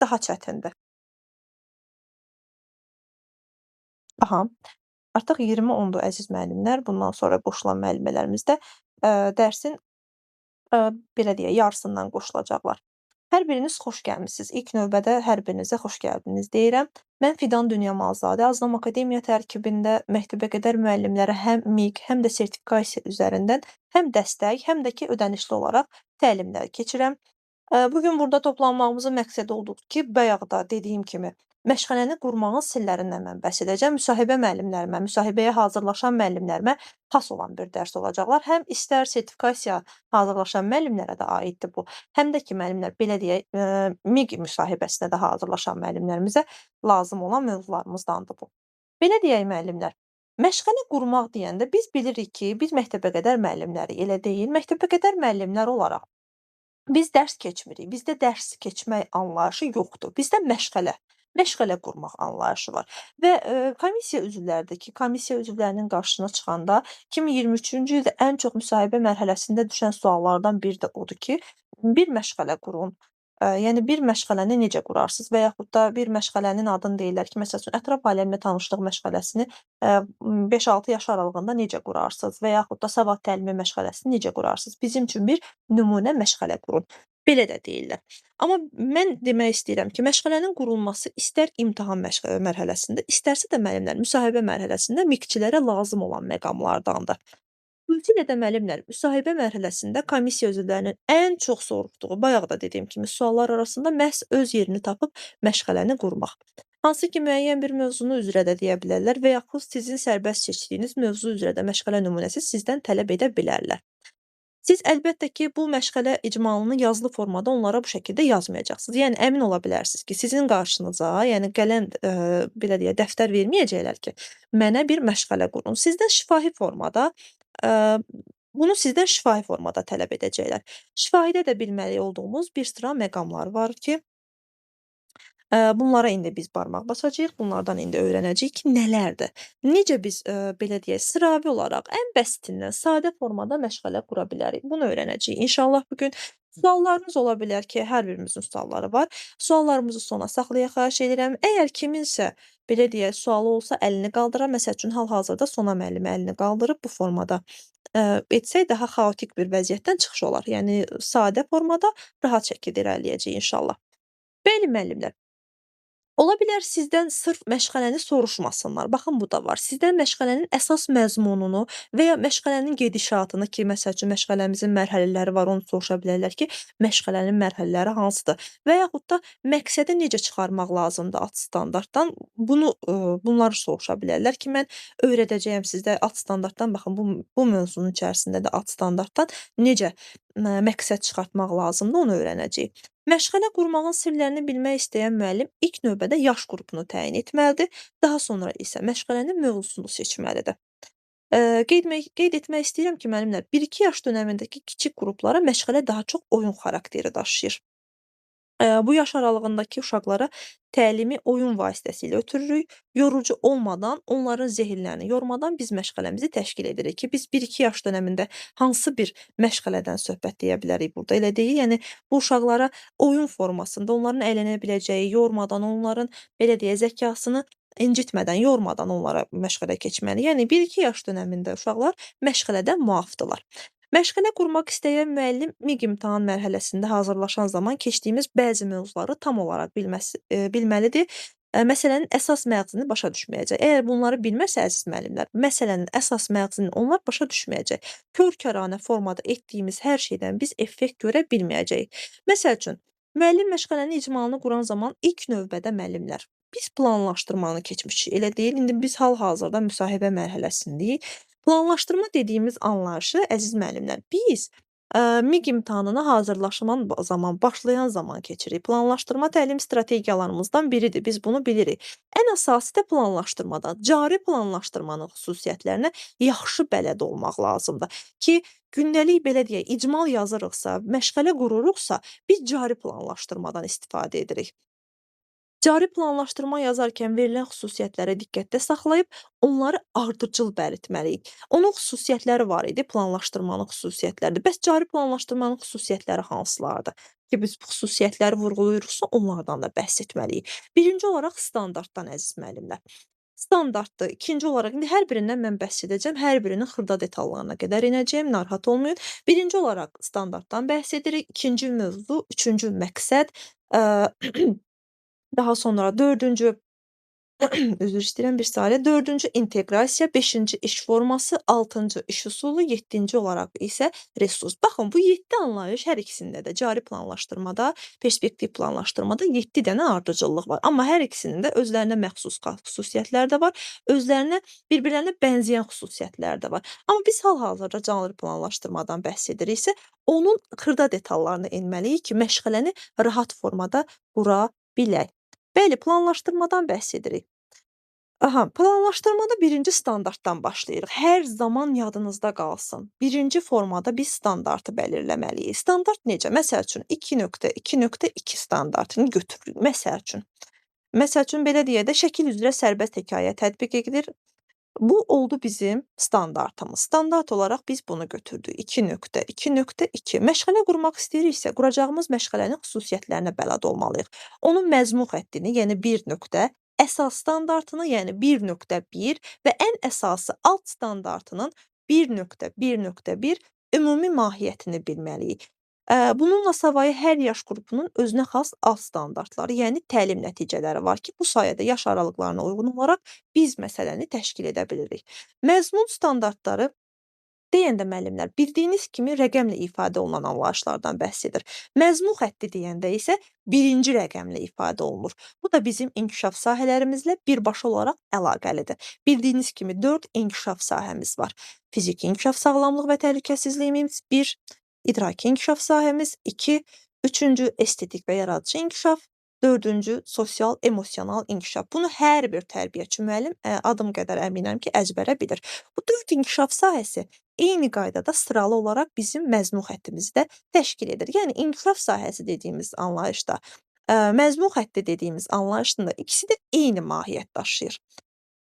daha çətindir. Aha, artıq 20 oldu əziz müəllimlər. Bundan sonra qoşulan müəllimələrimiz də, dərsin, belə deyək, yarısından qoşulacaqlar. Hər biriniz xoş gəlmisiniz. İlk növbədə hər birinizə xoş gəldiniz deyirəm. Mən Fidan Dünyamazadə, Azam Akademiya tərkibində məktəbəqədər müəllimlərə həm MIQ, həm də sertifikasiya üzərindən həm dəstək, həm də ki, ödənişli olaraq təlimlər keçirəm. Bu gün burada toplanmağımızın məqsədi odur ki, bayaq da dediyim kimi, məşğələni qurmağın sirlərindən mən bəhs edəcəm. Müsahibə müəllimlərimə, müsahibəyə hazırlaşan müəllimlərimə xas olan bir dərs olacaqlar. Həm istər sertifikasiya hazırlaşan müəllimlərə də aiddir bu, həm də ki, müəllimlər belə deyək, MIQ müsahibəsinə də hazırlaşan müəllimlərimizə lazım olan mövzularımızdandır bu. Belə deyək müəllimlər, məşğələ qurmaq deyəndə biz bilirik ki, biz məktəbəqədər müəllimləri, elə deyil, məktəbəqədər müəllimlər olaraq biz dərs keçmirik. Bizdə dərs keçmək anlayışı yoxdur. Bizdə məşğələ qurmaq anlayışı var və, komissiya üzvləridir ki, komissiya üzvlərinin qarşısına çıxanda 2023-cü ildə ən çox müsahibə mərhələsində düşən suallardan biri də odur ki, bir məşğələ qurun. Yəni bir məşğələni necə qurarsınız və yaxud da bir məşğələnin adını deyirlər ki, məsəl üçün ətraf aləmlə tanışlıq məşğələsini, 5-6 yaş aralığında necə qurarsınız və yaxud da savad təlimi məşğələsini necə qurarsınız? Bizim üçün bir nümunə məşğələ qurun. Belə də deyirlər. Amma mən demək istəyirəm ki, məşğələnin qurulması istər imtahan mərhələsində, istərsə də müəllimlər müsahibə mərhələsində miqçilərə lazım olan məqamlardandır. Xüsusilə də müəllimlər müsahibə mərhələsində komissiya üzvlərinin ən çox soruşduğu, bayaq da dediyim kimi suallar arasında məhz öz yerini tapıb məşğələni qurmaq. Hansı ki, müəyyən bir mövzunu üzrə də deyə bilərlər və yaxud sizin sərbəst seçdiyiniz mövzu üzrə də məşğələ nümunəsi sizdən tələb edə bilərlər. Siz əlbəttə ki, bu məşğələ icmalını yazılı formada onlara bu şəkildə yazmayacaqsınız. Yəni əmin ola bilərsiniz ki, sizin qarşınıza, yəni qələm, belə deyək, dəftər verməyəcəklər ki, mənə bir məşğələ qurun. Sizdən şifahi formada, bunu sizdən şifahi formada tələb edəcəklər. Şifahidə də bilməli olduğumuz bir sıra məqamlar var ki, bunlara indi biz barmaq basacağıq, bunlardan indi öyrənəcəyik ki, nələrdir? Necə biz, belə deyək, sıravi olaraq ən bəsitindən sadə formada məşğələ qura bilərik? Bunu öyrənəcəyik inşallah bu gün. Suallarınız ola bilər ki, hər birimizin sualları var. Suallarımızı sona saxlaya xahiş edirəm. Əgər kiminsə, belə deyək, sualı olsa əlini qaldırar. Məsəl üçün, hal-hazırda Sona müəllimə əlini qaldırıb bu formada, etsək daha xaotik bir vəziyyətdən çıxış olar. Yəni sadə formada rahat şəkildə irəliləyəcəyik inşallah. Bəli müəllimlər. Ola bilər sizdən sırf məşğələni soruşmasınlar. Baxın, bu da var. Sizdən məşğələnin əsas məzmununu və ya məşğələnin gedişatını ki, məsəl üçün məşğələmizin mərhələləri var, onu soruşa bilərlər ki, məşğələnin mərhələləri hansıdır? Və yaxud da məqsədi necə çıxarmaq lazımdır alt standartdan? Bunları soruşa bilərlər ki, mən öyrədəcəyəm sizdə alt standartdan, baxın, bu mövzunun içərisində də alt standartdan necə məqsəd çıxartmaq lazımdır, onu öyrənəcəyik. Məşğələ qurmağın sirlərini bilmək istəyən müəllim ilk növbədə yaş qrupunu təyin etməlidir, daha sonra isə məşğələnin mövzusunu seçməlidir. Qeyd etmək istəyirəm ki, müəllimlər, 1-2 yaş dönəmindəki kiçik qruplara məşğələ daha çox oyun xarakteri daşıyır. Bu yaş aralığındakı uşaqlara təlimi oyun vasitəsilə ötürürük. Yorucu olmadan, onların zehinlərini yormadan biz məşğələmizi təşkil edirik ki, biz 1-2 yaş dönəmində hansı bir məşğələdən söhbət deyə bilərik burada, elə deyil? Yəni bu uşaqlara oyun formasında, onların əylənə biləcəyi, yormadan, onların belə deyək, zəkasını incitmədən, yormadan onlara məşğələ keçməli. Yəni 1-2 yaş dönəmində uşaqlar məşğələdən muafdırlar. Məşğələ qurmaq istəyən müəllim MIQ imtahan mərhələsində hazırlaşan zaman keçdiyimiz bəzi mövzuları tam olaraq bilməlidir. Məsələnin əsas məğzini başa düşməyəcək. Əgər bunları bilməsə əziz müəllimlər, məsələnin əsas məğzini onlar başa düşməyəcək. Kör-kəranə formada etdiyimiz hər şeydən biz effekt görə bilməyəcəyik. Məsəl üçün, müəllim məşğələnin icmalını quran zaman ilk növbədə müəllimlər, biz planlaşdırmanı keçmişik, elə deyil? İndi biz hal-hazırda müsahibə mərhələsindəyik. Planlaşdırma dediyimiz anlayışı, əziz müəllimlər, biz MIQ imtahanına başlayan zaman keçirik. Planlaşdırma təlim strategiyalarımızdan biridir, biz bunu bilirik. Ən əsası da planlaşdırmada, cari planlaşdırmanın xüsusiyyətlərinə yaxşı bələd olmaq lazımdır ki, gündəlik belə deyək, icmal yazırıqsa, məşğələ qururuqsa, biz cari planlaşdırmadan istifadə edirik. Cari planlaşdırma yazarkən verilən xüsusiyyətləri diqqətdə saxlayıb, onları ardıcıl bəritməliyik. Onun xüsusiyyətləri var idi, planlaşdırmanın xüsusiyyətləri. Bəs cari planlaşdırmanın xüsusiyyətləri hansılardır? ki, biz bu xüsusiyyətləri vurğulayırıqsa, onlardan da bəhs etməliyik. Birinci olaraq standartdan əziz müəllimlər. Standartdır. İkinci olaraq indi hər birindən mən bəhs edəcəm. Hər birinin xırda detallarına qədər enəcəyəm, narahat olmayın. Birinci olaraq standartdan bəhs edirik. İkinci mövzu, üçüncü məqsəd, daha sonra dördüncü üzr istəyirəm, bir saniyə. Dördüncü inteqrasiya, beşinci iş forması, altıncı iş üsulu, yeddinci olaraq isə resurs. Baxın, bu 7 anlayış hər ikisində də cari planlaşdırmada, perspektiv planlaşdırmada 7 dənə ardıcıllıq var. Amma hər ikisinin də özlərinə məxsus xüsusiyyətləri də var, özlərinə bir-birlərinə bənzəyən xüsusiyyətləri də var. Amma biz hal-hazırda cari planlaşdırmadan bəhs ediriksə, onun xırda detallarına enməliyik ki, məşğələni rahat formada qura bilək. Bəli, planlaşdırmadan bəhs edirik. Aha, planlaşdırmada birinci standartdan başlayırıq. Hər zaman yadınızda qalsın. Birinci formada biz standartı belirləməliyik. Standart necə? Məsəl üçün 2.2.2 standartını götürürük. Məsəl üçün belə deyək də, şəkil üzrə sərbəst hekayə tətbiq edilir. Bu oldu bizim standartımız. Standart olaraq biz bunu götürdük. 2.2.2. Məşğələ qurmaq istəyiriksə, quracağımız məşğələnin xüsusiyyətlərinə bələd olmalıyıq. Onun məzmun xəttini, yəni 1 nöqtə, əsas standartını, yəni 1.1 və ən əsası alt standartının 1.1.1 ümumi mahiyyətini bilməliyik. Bununla savayı hər yaş qrupunun özünə xas alt standartları, yəni təlim nəticələri var ki, bu sayədə yaş aralıqlarına uyğun olaraq biz məsələni təşkil edə bilirik. Məzmun standartları deyəndə müəllimlər, bildiyiniz kimi rəqəmlə ifadə olunan anlayışlardan bəhs edir. Məzmun xətti deyəndə isə birinci rəqəmlə ifadə olunur. Bu da bizim inkişaf sahələrimizlə birbaşa olaraq əlaqəlidir. Bildiyiniz kimi 4 inkişaf sahəmiz var. Fiziki inkişaf sağlamlıq və təhlükəsizliyimiz 1, idraki inkişaf sahəmiz 2, üçüncü estetik və yaradıcı inkişaf, dördüncü sosial, emosional inkişaf. Bunu hər bir tərbiyəçi müəllim adım qədər əminəm ki, əzbərə bilir. Bu 4 inkişaf sahəsi eyni qaydada sıralı olaraq bizim məzmun xəttimizi də təşkil edir. Yəni inkişaf sahəsi dediyimiz anlayışda, məzmun xətti dediyimiz anlayışın da ikisi də eyni mahiyyət daşıyır.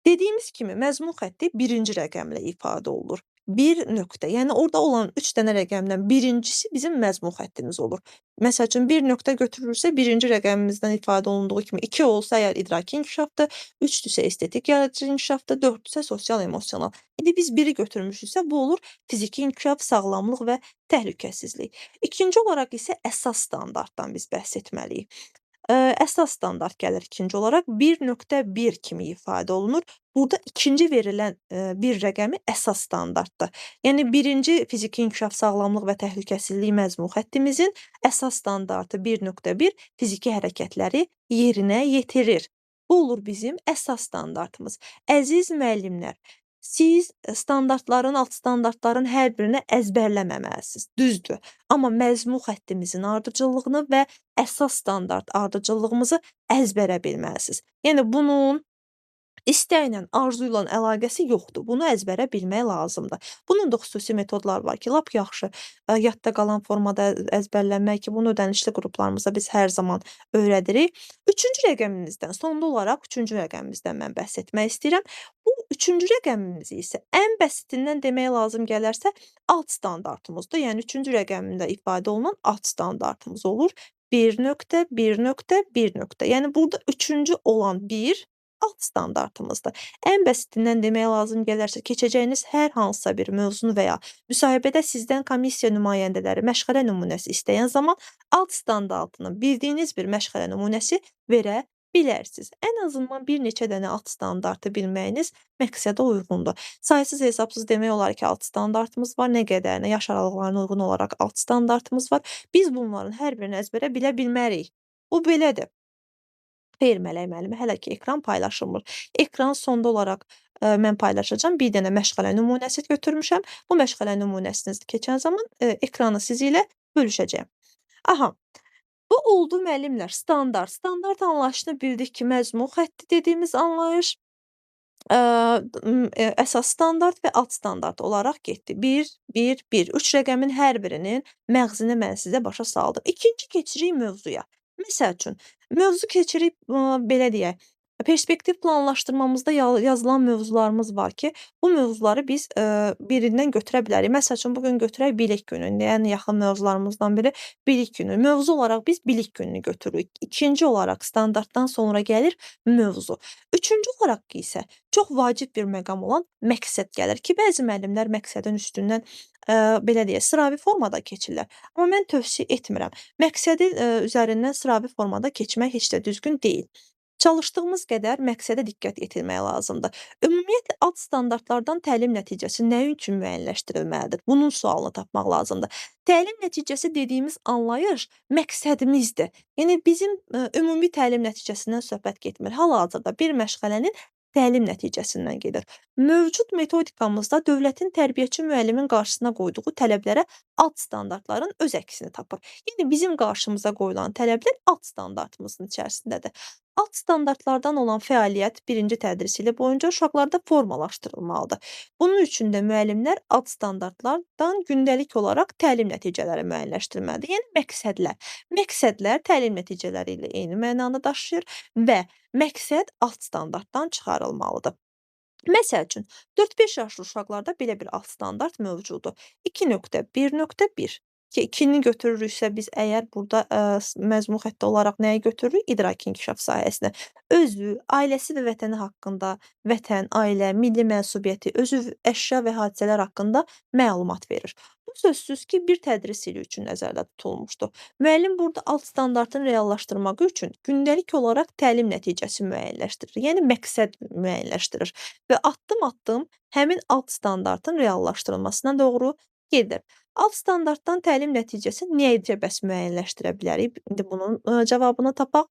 Dediyimiz kimi məzmun xətti birinci rəqəmlə ifadə olunur. 1 nöqtə, yəni orada olan 3 dənə rəqəmdən birincisi bizim məzmun xəttimiz olur. Məsəl üçün 1 nöqtə götürülürsə, birinci rəqəmimizdən ifadə olunduğu kimi 2 olsa əgər idraki inkişafdır, 3-dürsə estetik yaradıcı inkişafdır, 4-dürsə sosial emosional. İndi biz 1-i götürmüşüksə, bu olur fiziki inkişaf, sağlamlıq və təhlükəsizlik. İkinci olaraq isə əsas standartdan biz bəhs etməliyik. Əsas standart gəlir ikinci olaraq 1.1 kimi ifadə olunur. Burada ikinci verilən bir rəqəmi əsas standartdır. Yəni birinci fiziki inkişaf, sağlamlıq və təhlükəsizlik məzmun xəttimizin əsas standartı 1.1 fiziki hərəkətləri yerinə yetirir. Bu olur bizim əsas standartımız. Əziz müəllimlər, siz standartların, alt standartların hər birini əzbərləməməlisiniz. Düzdür. Amma məzmun xəttimizin ardıcıllığını və əsas standart ardıcıllığımızı əzbərə bilməlisiniz. Yəni bunun İstəklə, arzu ilə əlaqəsi yoxdur. Bunu əzbərə bilmək lazımdır. Bunun da xüsusi metodları var ki, lap yaxşı yadda qalan formada əzbərlənmək ki, bunu ödənişli qruplarımızda biz hər zaman öyrədirik. Üçüncü rəqəmimizdən, sonda olaraq üçüncü rəqəmimizdən mən bəhs etmək istəyirəm. Bu üçüncü rəqəmimizi isə ən bəsitindən demək lazım gələrsə alt standartımızdır. Yəni üçüncü rəqəmində ifadə olunan alt standartımız olur. 1.1.1. Yəni burada üçüncü olan 1 alt standartımızdır. Ən bəsitindən demək lazım gələrsə, keçəcəyiniz hər hansısa bir mövzunu və ya müsahibədə sizdən komissiya nümayəndələri məşğələ nümunəsi istəyən zaman alt standartının bildiyiniz bir məşğələ nümunəsi verə bilərsiniz. Ən azından bir neçə dənə alt standartı bilməyiniz məqsədə uyğundur. Saysız hesabsız demək olar ki, alt standartımız var. Nə qədərinə yaş aralıqlarına uyğun olaraq alt standartımız var. Biz bunların hər birini əzbərə bilə bilmərik. Bu belədir. Xeyr, Mələk müəllimə, hələ ki ekran paylaşılmır. Ekran sonda olaraq mən paylaşacağam. Bir dənə məşğələ nümunəsi götürmüşəm. Bu məşğələ nümunəsini keçən zaman ekranı sizi ilə bölüşəcəyəm. Aha, bu oldu müəllimlər standart. Standart anlayışını bildik ki, məzmun xətti dediyimiz anlayış əsas standart və alt standart olaraq getdi. 1, 1, 1. 3 rəqəmin hər birinin məğzini mən sizə başa saldım. İkinci keçirik mövzuya. Məsəl üçün, mövzu keçirik belə deyək, Perspektiv planlaşdırmamızda yazılan mövzularımız var ki, bu mövzuları biz, birindən götürə bilərik. Məsəl üçün, bu gün götürək bilik günü. Yəni, yaxın mövzularımızdan biri bilik günü. Mövzu olaraq biz bilik gününü götürürük. İkinci olaraq standartdan sonra gəlir mövzu. Üçüncü olaraq isə çox vacib bir məqam olan məqsəd gəlir ki, bəzi müəllimlər məqsədin üstündən, belə deyək, sıravi formada keçirlər. Amma mən tövsiyə etmirəm. Məqsədin, üzərindən sıravi formada keçmək heç də düzgün deyil. Çalışdığımız qədər məqsədə diqqət yetirmək lazımdır. Ümumiyyətlə, alt standartlardan təlim nəticəsi nə üçün müəyyənləşdirilməlidir? Bunun sualını tapmaq lazımdır. Təlim nəticəsi dediyimiz anlayış məqsədimizdir. Yəni bizim, ümumi təlim nəticəsindən söhbət getmir. Hal-hazırda bir məşğələnin təlim nəticəsindən gedir. Mövcud metodikamızda dövlətin tərbiyəçi müəllimin qarşısına qoyduğu tələblərə alt standartların öz əksini tapır. Yəni bizim qarşımıza qoyulan tələblər alt standartımızın içərisindədir. Alt standartlardan olan fəaliyyət birinci tədris ili boyunca uşaqlarda formalaşdırılmalıdır. Bunun üçün də müəllimlər alt standartlardan gündəlik olaraq təlim nəticələri müəyyənləşdirməlidir. Yəni məqsədlər. Məqsədlər təlim nəticələri ilə eyni mənanı daşıyır və məqsəd alt standartdan çıxarılmalıdır. Məsəl üçün, 4-5 yaşlı uşaqlarda belə bir alt standart mövcuddur. 2.1.1 ki, 2-ni götürürüksə biz əgər burada, məzmun xətti olaraq nəyi götürürük? İdraki inkişaf sahəsini. Özü, ailəsi və vətəni haqqında, vətən, ailə, milli mənsubiyyəti, özü, əşya və hadisələr haqqında məlumat verir. Bu sözsüz ki, bir tədris ili üçün nəzərdə tutulmuşdur. Müəllim burada alt standartın reallaşdırmaq üçün gündəlik olaraq təlim nəticəsi müəyyənləşdirir, yəni məqsəd müəyyənləşdirir və addım-addım həmin alt standartın reallaşdırılmasına doğru gedir. Alt standartdan təlim nəticəsi necə bəs müəyyənləşdirə bilərik? İndi bunun, cavabını tapaq.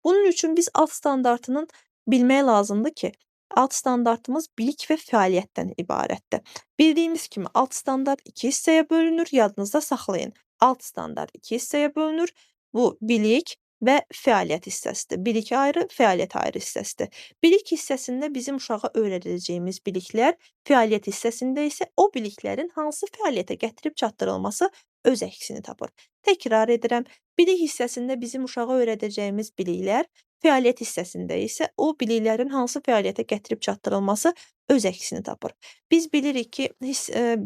Bunun üçün biz alt standartının bilmək lazımdır ki, alt standartımız bilik və fəaliyyətdən ibarətdir. Bildiyimiz kimi alt standart 2 hissəyə bölünür, yadınızda saxlayın. Alt standart 2 hissəyə bölünür. Bu bilik və fəaliyyət hissəsidir. Bilik ayrı, fəaliyyət ayrı hissəsidir. Bilik hissəsində bizim uşağa öyrədəcəyimiz biliklər, fəaliyyət hissəsində isə o biliklərin hansı fəaliyyətə gətirib çatdırılması öz əksini tapır. Təkrar edirəm, bilik hissəsində bizim uşağa öyrədəcəyimiz biliklər, fəaliyyət hissəsində isə o biliklərin hansı fəaliyyətə gətirib çatdırılması öz əksini tapır. Biz bilirik ki,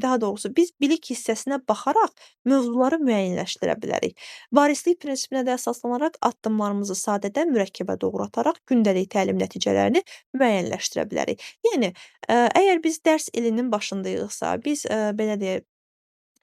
daha doğrusu biz bilik hissəsinə baxaraq mövzuları müəyyənləşdirə bilərik. Varislik prinsipinə də əsaslanaraq addımlarımızı sadədən mürəkkəbə doğru ataraq gündəlik təlim nəticələrini müəyyənləşdirə bilərik. Yəni, əgər biz dərs ilinin başındayıqsa, biz, belə deyək,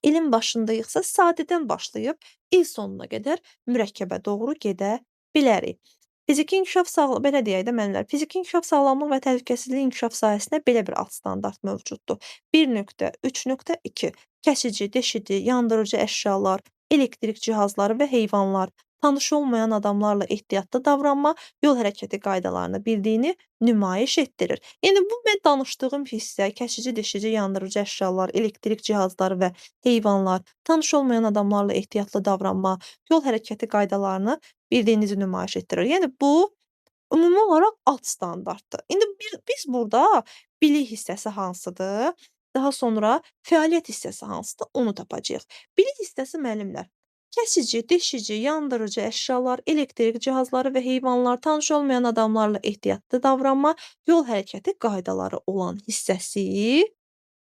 ilin başındayıqsa sadədən başlayıb il sonuna qədər mürəkkəbə doğru gedə bilərik. Fiziki inkişaf belə deyək də müəllimlər, fiziki inkişaf sağlamlıq və təhlükəsizlik inkişaf sahəsində belə bir alt standart mövcuddur. 1.3.2 kəsici, deşici, yandırıcı əşyalar, elektrik cihazları və heyvanlar, tanış olmayan adamlarla ehtiyatlı davranma, yol hərəkəti qaydalarını bildiyini nümayiş etdirir. Yəni bu mən danışdığım hissə, kəsici, deşici, yandırıcı əşyalar, elektrik cihazları və heyvanlar, tanış olmayan adamlarla ehtiyatlı davranma, yol hərəkəti qaydalarını bildiyinizi nümayiş etdirir. Yəni bu ümumi olaraq alt standartdır. İndi biz burada bilik hissəsi hansıdır? Daha sonra fəaliyyət hissəsi hansıdır? Onu tapacağıq. Bilik hissəsi müəllimlər, kəsici, deşici, yandırıcı əşyalar, elektrik cihazları və heyvanlar, tanış olmayan adamlarla ehtiyatlı davranma, yol hərəkəti qaydaları olan hissəsi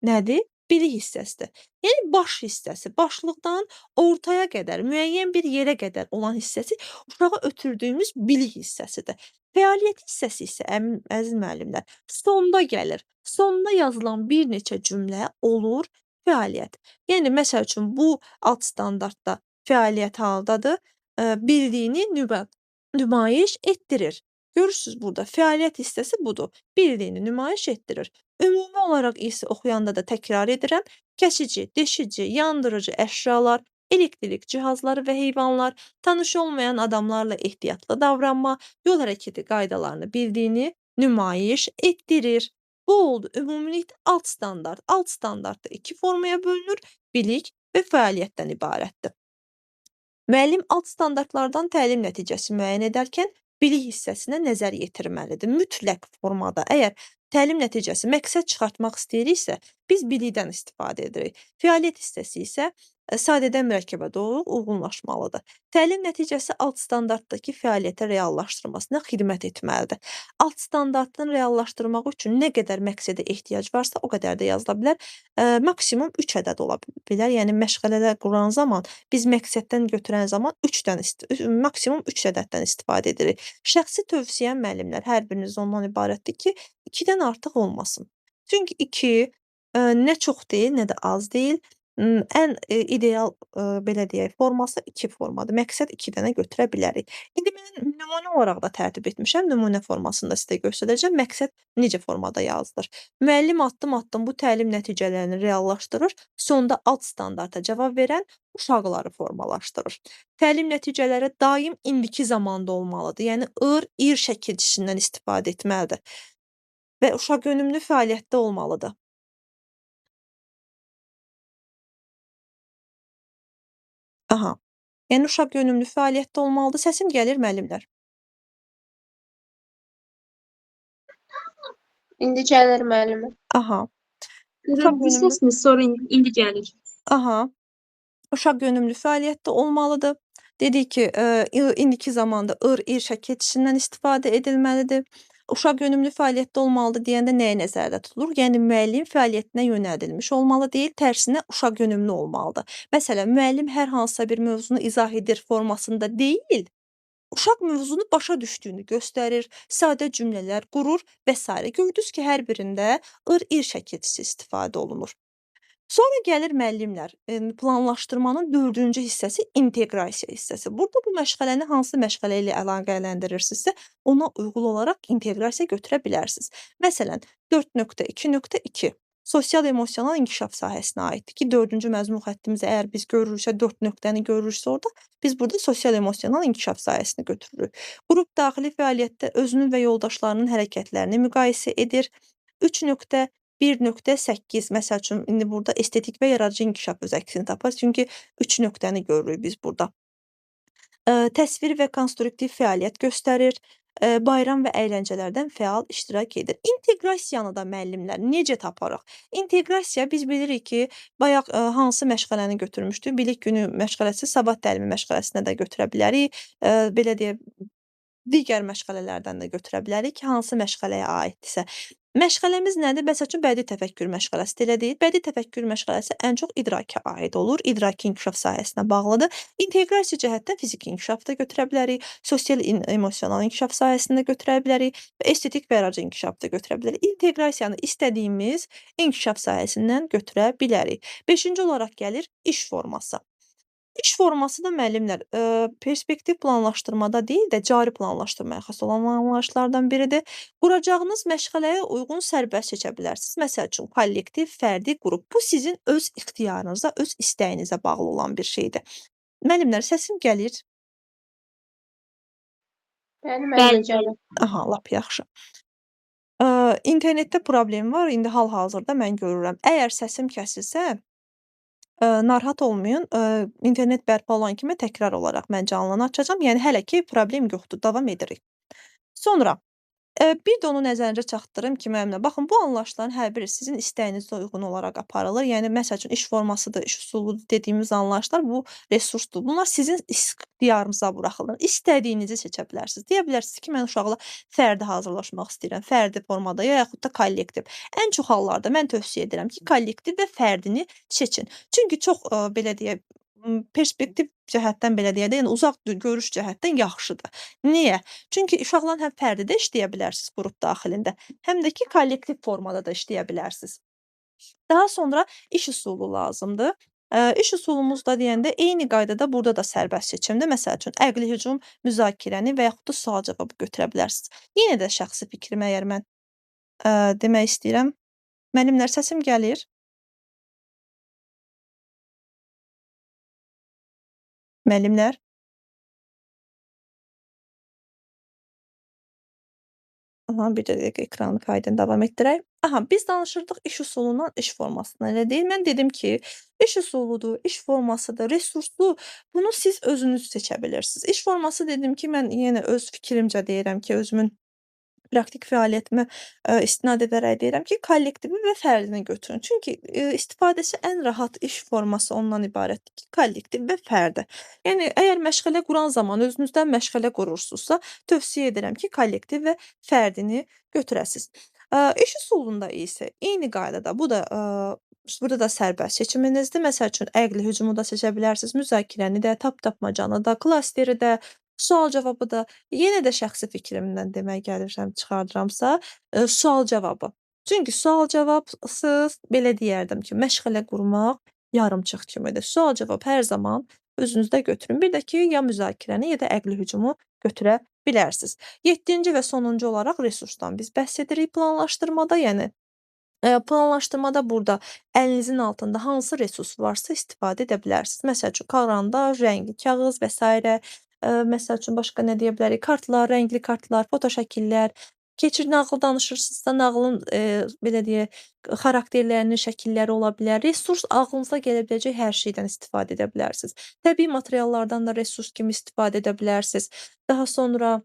nədir? Bilik hissəsidir. Yəni baş hissəsi, başlıqdan ortaya qədər, müəyyən bir yerə qədər olan hissəsi uşağa ötürdüyümüz bilik hissəsidir. Fəaliyyət hissəsi isə əziz müəllimlər, sonda gəlir. Sonda yazılan bir neçə cümlə olur fəaliyyət. Yəni məsəl üçün bu alt standartda fəaliyyət haldadır, bildiyini nümayiş etdirir. Görürsüz burada fəaliyyət hissəsi budur. Bildiyini nümayiş etdirir. Ümumi olaraq isə oxuyanda da təkrar edirəm, kəsici, deşici, yandırıcı əşyalar, elektrik cihazları və heyvanlar, tanış olmayan adamlarla ehtiyatlı davranma, yol hərəkəti qaydalarını bildiyini nümayiş etdirir. Bu oldu ümumilikdə alt standart. Alt standart da 2 formaya bölünür, bilik və fəaliyyətdən ibarətdir. Müəllim alt standartlardan təlim nəticəsi müəyyən edərkən bilik hissəsinə nəzər yetirməlidir. Mütləq formada. Əgər təlim nəticəsi məqsəd çıxartmaq istəyiriksə, biz bilikdən istifadə edirik. Fəaliyyət hissəsi isə sadədən mürəkkəbə doğru uyğunlaşmalıdır. Təlim nəticəsi alt standartdakı fəaliyyətə reallaşdırmasına xidmət etməlidir. Alt standartın reallaşdırmaq üçün nə qədər məqsədə ehtiyac varsa, o qədər də yazıla bilər. Maksimum 3 ədəd ola bilər. Yəni məşğələlər quran zaman biz məqsəddən götürən zaman 3-dən maksimum 3 ədəddən istifadə edirik. Şəxsi tövsiyəm müəllimlər, hər biriniz ondan ibarətdir ki, 2-dən artıq olmasın. Çünki 2 nə çox deyil, nə də az deyil. Ən, ideal, belə deyək, forması 2 formadır. Məqsəd 2 dənə götürə bilərik. İndi mən nümunə olaraq da tərtib etmişəm. Nümunə formasını da sizə göstərəcəm. Məqsəd necə formada yazılır? Müəllim addım-addım bu təlim nəticələrini reallaşdırır. Sonda alt standarta cavab verən uşaqları formalaşdırır. Təlim nəticələri daim indiki zamanda olmalıdır. Yəni ir şəkilçisindən istifadə etməlidir və uşaqönümlü fəaliyyətdə olmalıdır. Aha. Yəni uşaqönümlü fəaliyyətdə olmalıdır. Səsim gəlir müəllimlər? İndi gəlir müəllimə. Aha. Qırıldı Uşaqönümlü səsiniz, sonra indi gəlir. Aha. Uşaqönümlü fəaliyyətdə olmalıdır. Dedik ki, indiki zamanda ir şəkilçisindən istifadə edilməlidir. Uşaqönümlü fəaliyyətdə olmalıdır deyəndə nəyə nəzərdə tutulur? Yəni müəllim fəaliyyətinə yönəldilmiş olmalı deyil, tərsinə uşaqönümlü olmalıdır. Məsələn, müəllim hər hansısa bir mövzunu izah edir formasında deyil, uşaq mövzunu başa düşdüyünü göstərir, sadə cümlələr qurur və sairə. Gördünüz ki, hər birində ir şəkilçisi istifadə olunur. Sonra gəlir müəllimlər, planlaşdırmanın 4-cü hissəsi inteqrasiya hissəsi. Burada bu məşğələni hansı məşğələ ilə əlaqələndirirsinizsə, ona uyğun olaraq inteqrasiya götürə bilərsiniz. Məsələn, 4.2.2 sosial-emosional inkişaf sahəsinə aiddir ki, 4-cü məzmun xəttimizi əgər biz görürüksə, 4 nöqtəni görürüksə orada, biz burada sosial-emosional inkişaf sahəsini götürürük. Qrup daxili fəaliyyətdə özünün və yoldaşlarının hərəkətlərini müqayisə edir. 3.1.8 məsəl üçün, indi burada estetik və yaradıcı inkişaf öz əksini tapar. Çünki 3 nöqtəni görürük biz burada. Təsvir və konstruktiv fəaliyyət göstərir. Bayram və əyləncələrdən fəal iştirak edir. İnteqrasiyanı da müəllimlər necə taparıq? İnteqrasiya biz bilirik ki, bayaq hansı məşğələni götürmüşdük? Bilik günü məşğələsi sabah təlimi məşğələsinə də götürə bilərik. Belə deyək, digər məşğələlərdən də götürə bilərik ki, hansı məşğələyə aiddirsə. Məşğələmiz nədir? Məsəl üçün bədii təfəkkür məşğələsi də elə deyil. Bədii təfəkkür məşğələsi ən çox idraka aid olur. İdraki inkişaf sahəsinə bağlıdır. İnteqrasiya cəhətdən fiziki inkişaf da götürə bilərik, sosial emosional inkişaf sahəsində götürə bilərik və estetik və yaradıcı inkişaf da götürə bilərik. İnteqrasiyanı istədiyimiz inkişaf sahəsindən götürə bilərik. 5-ci olaraq gəlir iş forması. İş forması da müəllimlər, perspektiv planlaşdırmada deyil də cari planlaşdırmaya xas olan anlayışlardan biridir. Quracağınız məşğələyə uyğun sərbəst seçə bilərsiniz. Məsəl üçün kollektiv, fərdi, qrup. Bu sizin öz ixtiyarınıza, öz istəyinizə bağlı olan bir şeydir. Müəllimlər, səsim gəlir? Bəli, müəllimə gəlir. Aha, lap yaxşı. İnternetdə problem var, indi hal-hazırda mən görürəm. Əgər səsim kəsilsə, narahat olmayın. İnternet bərpa olan kimi təkrar olaraq mən canlını açacağam. Yəni hələ ki problem yoxdur, davam edirik. Sonra bir də onu nəzərinizə çatdırım ki, müəllimlər, baxın bu anlayışların hər biri sizin istəyinizə uyğun olaraq aparılır. Yəni məsəl üçün iş formasıdır, iş üsuludur dediyimiz anlayışlar bu resursdur. Bunlar sizin ixtiyarınıza buraxılır. İstədiyinizi seçə bilərsiniz. Deyə bilərsiniz ki, mən uşaqla fərdi hazırlaşmaq istəyirəm, fərdi formada ya yaxud da kollektiv. Ən çox hallarda mən tövsiyə edirəm ki, kollektiv və fərdini seçin. Çünki çox belə deyək, perspektiv cəhətdən belə deyək də, yəni uzaq görüş cəhətdən yaxşıdır. Niyə? Çünki uşaqlarla həm fərdi də işləyə bilərsiniz qrup daxilində, həm də ki, kollektiv formada da işləyə bilərsiniz. Daha sonra iş üsulu lazımdır. İş üsulumuz da deyəndə eyni qaydada burada da sərbəst seçimdir. Məsəl üçün, əqli hücum müzakirəni və yaxud da sual-cavabı götürə bilərsiniz. Yenə də şəxsi fikrim əgər mən demək istəyirəm. Müəllimlər, səsim gəlir? Müəllimlər? Aha, bir dəqiqə ekranı kaydını davam etdirək. Aha, biz danışırdıq iş üsulundan iş formasına, elə deyil? Mən dedim ki, iş üsuludur, iş formasıdır, resurslu. Bunu siz özünüz seçə bilirsiniz. İş forması dedim ki, mən yenə öz fikrimcə deyirəm ki, özümün praktik fəaliyyətimə istinad edərək deyirəm ki, kollektivi və fərdini götürün. Çünki istifadəsi ən rahat iş forması ondan ibarətdir ki, kollektiv və fərdi. Yəni əgər məşğələ quran zaman özünüzdən məşğələ qurursunuzsa, tövsiyə edirəm ki, kollektiv və fərdini götürəsiz. İş üsulunda isə eyni qaydada burada da sərbəst seçiminizdir. Məsəl üçün əqli hücumu da seçə bilərsiniz, müzakirəni də, tapmacanı da, klasteri də, sual-cavabı da. Yenə də şəxsi fikrimdən demək gəlirəm, çıxardıramsa, sual-cavabı. Çünki sual-cavabsız belə deyərdim ki, məşğələ qurmaq yarımçıq kimidir. Sual-cavab hər zaman özünüzdə götürün. Bir də ki, ya müzakirəni, ya da əqli hücumu götürə bilərsiniz. 7-ci və sonuncu olaraq resursdan biz bəhs edirik planlaşdırmada. Yəni planlaşdırmada burada əlinizin altında hansı resurs varsa istifadə edə bilərsiniz. Məsəl üçün karandaş, rəngli kağız və s. Məsəl üçün başqa nə deyə bilərik? Kartlar, rəngli kartlar, foto şəkillər. Nağıl danışırsınızsa nağılın belə deyək, xarakterlərinin şəkilləri ola bilər. Resurs ağlınıza gələ biləcək hər şeydən istifadə edə bilərsiniz. Təbii materiallardan da resurs kimi istifadə edə bilərsiniz. Daha sonra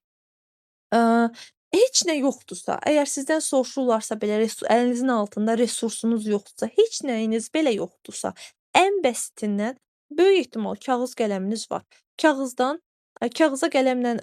heç nə yoxdursa, əgər sizdən soruşurlarsa belə əlinizin altında resursunuz yoxdursa, heç nəyiniz belə yoxdursa, ən bəsitindən böyük ehtimal kağız qələminiz var. Kağıza qələmlə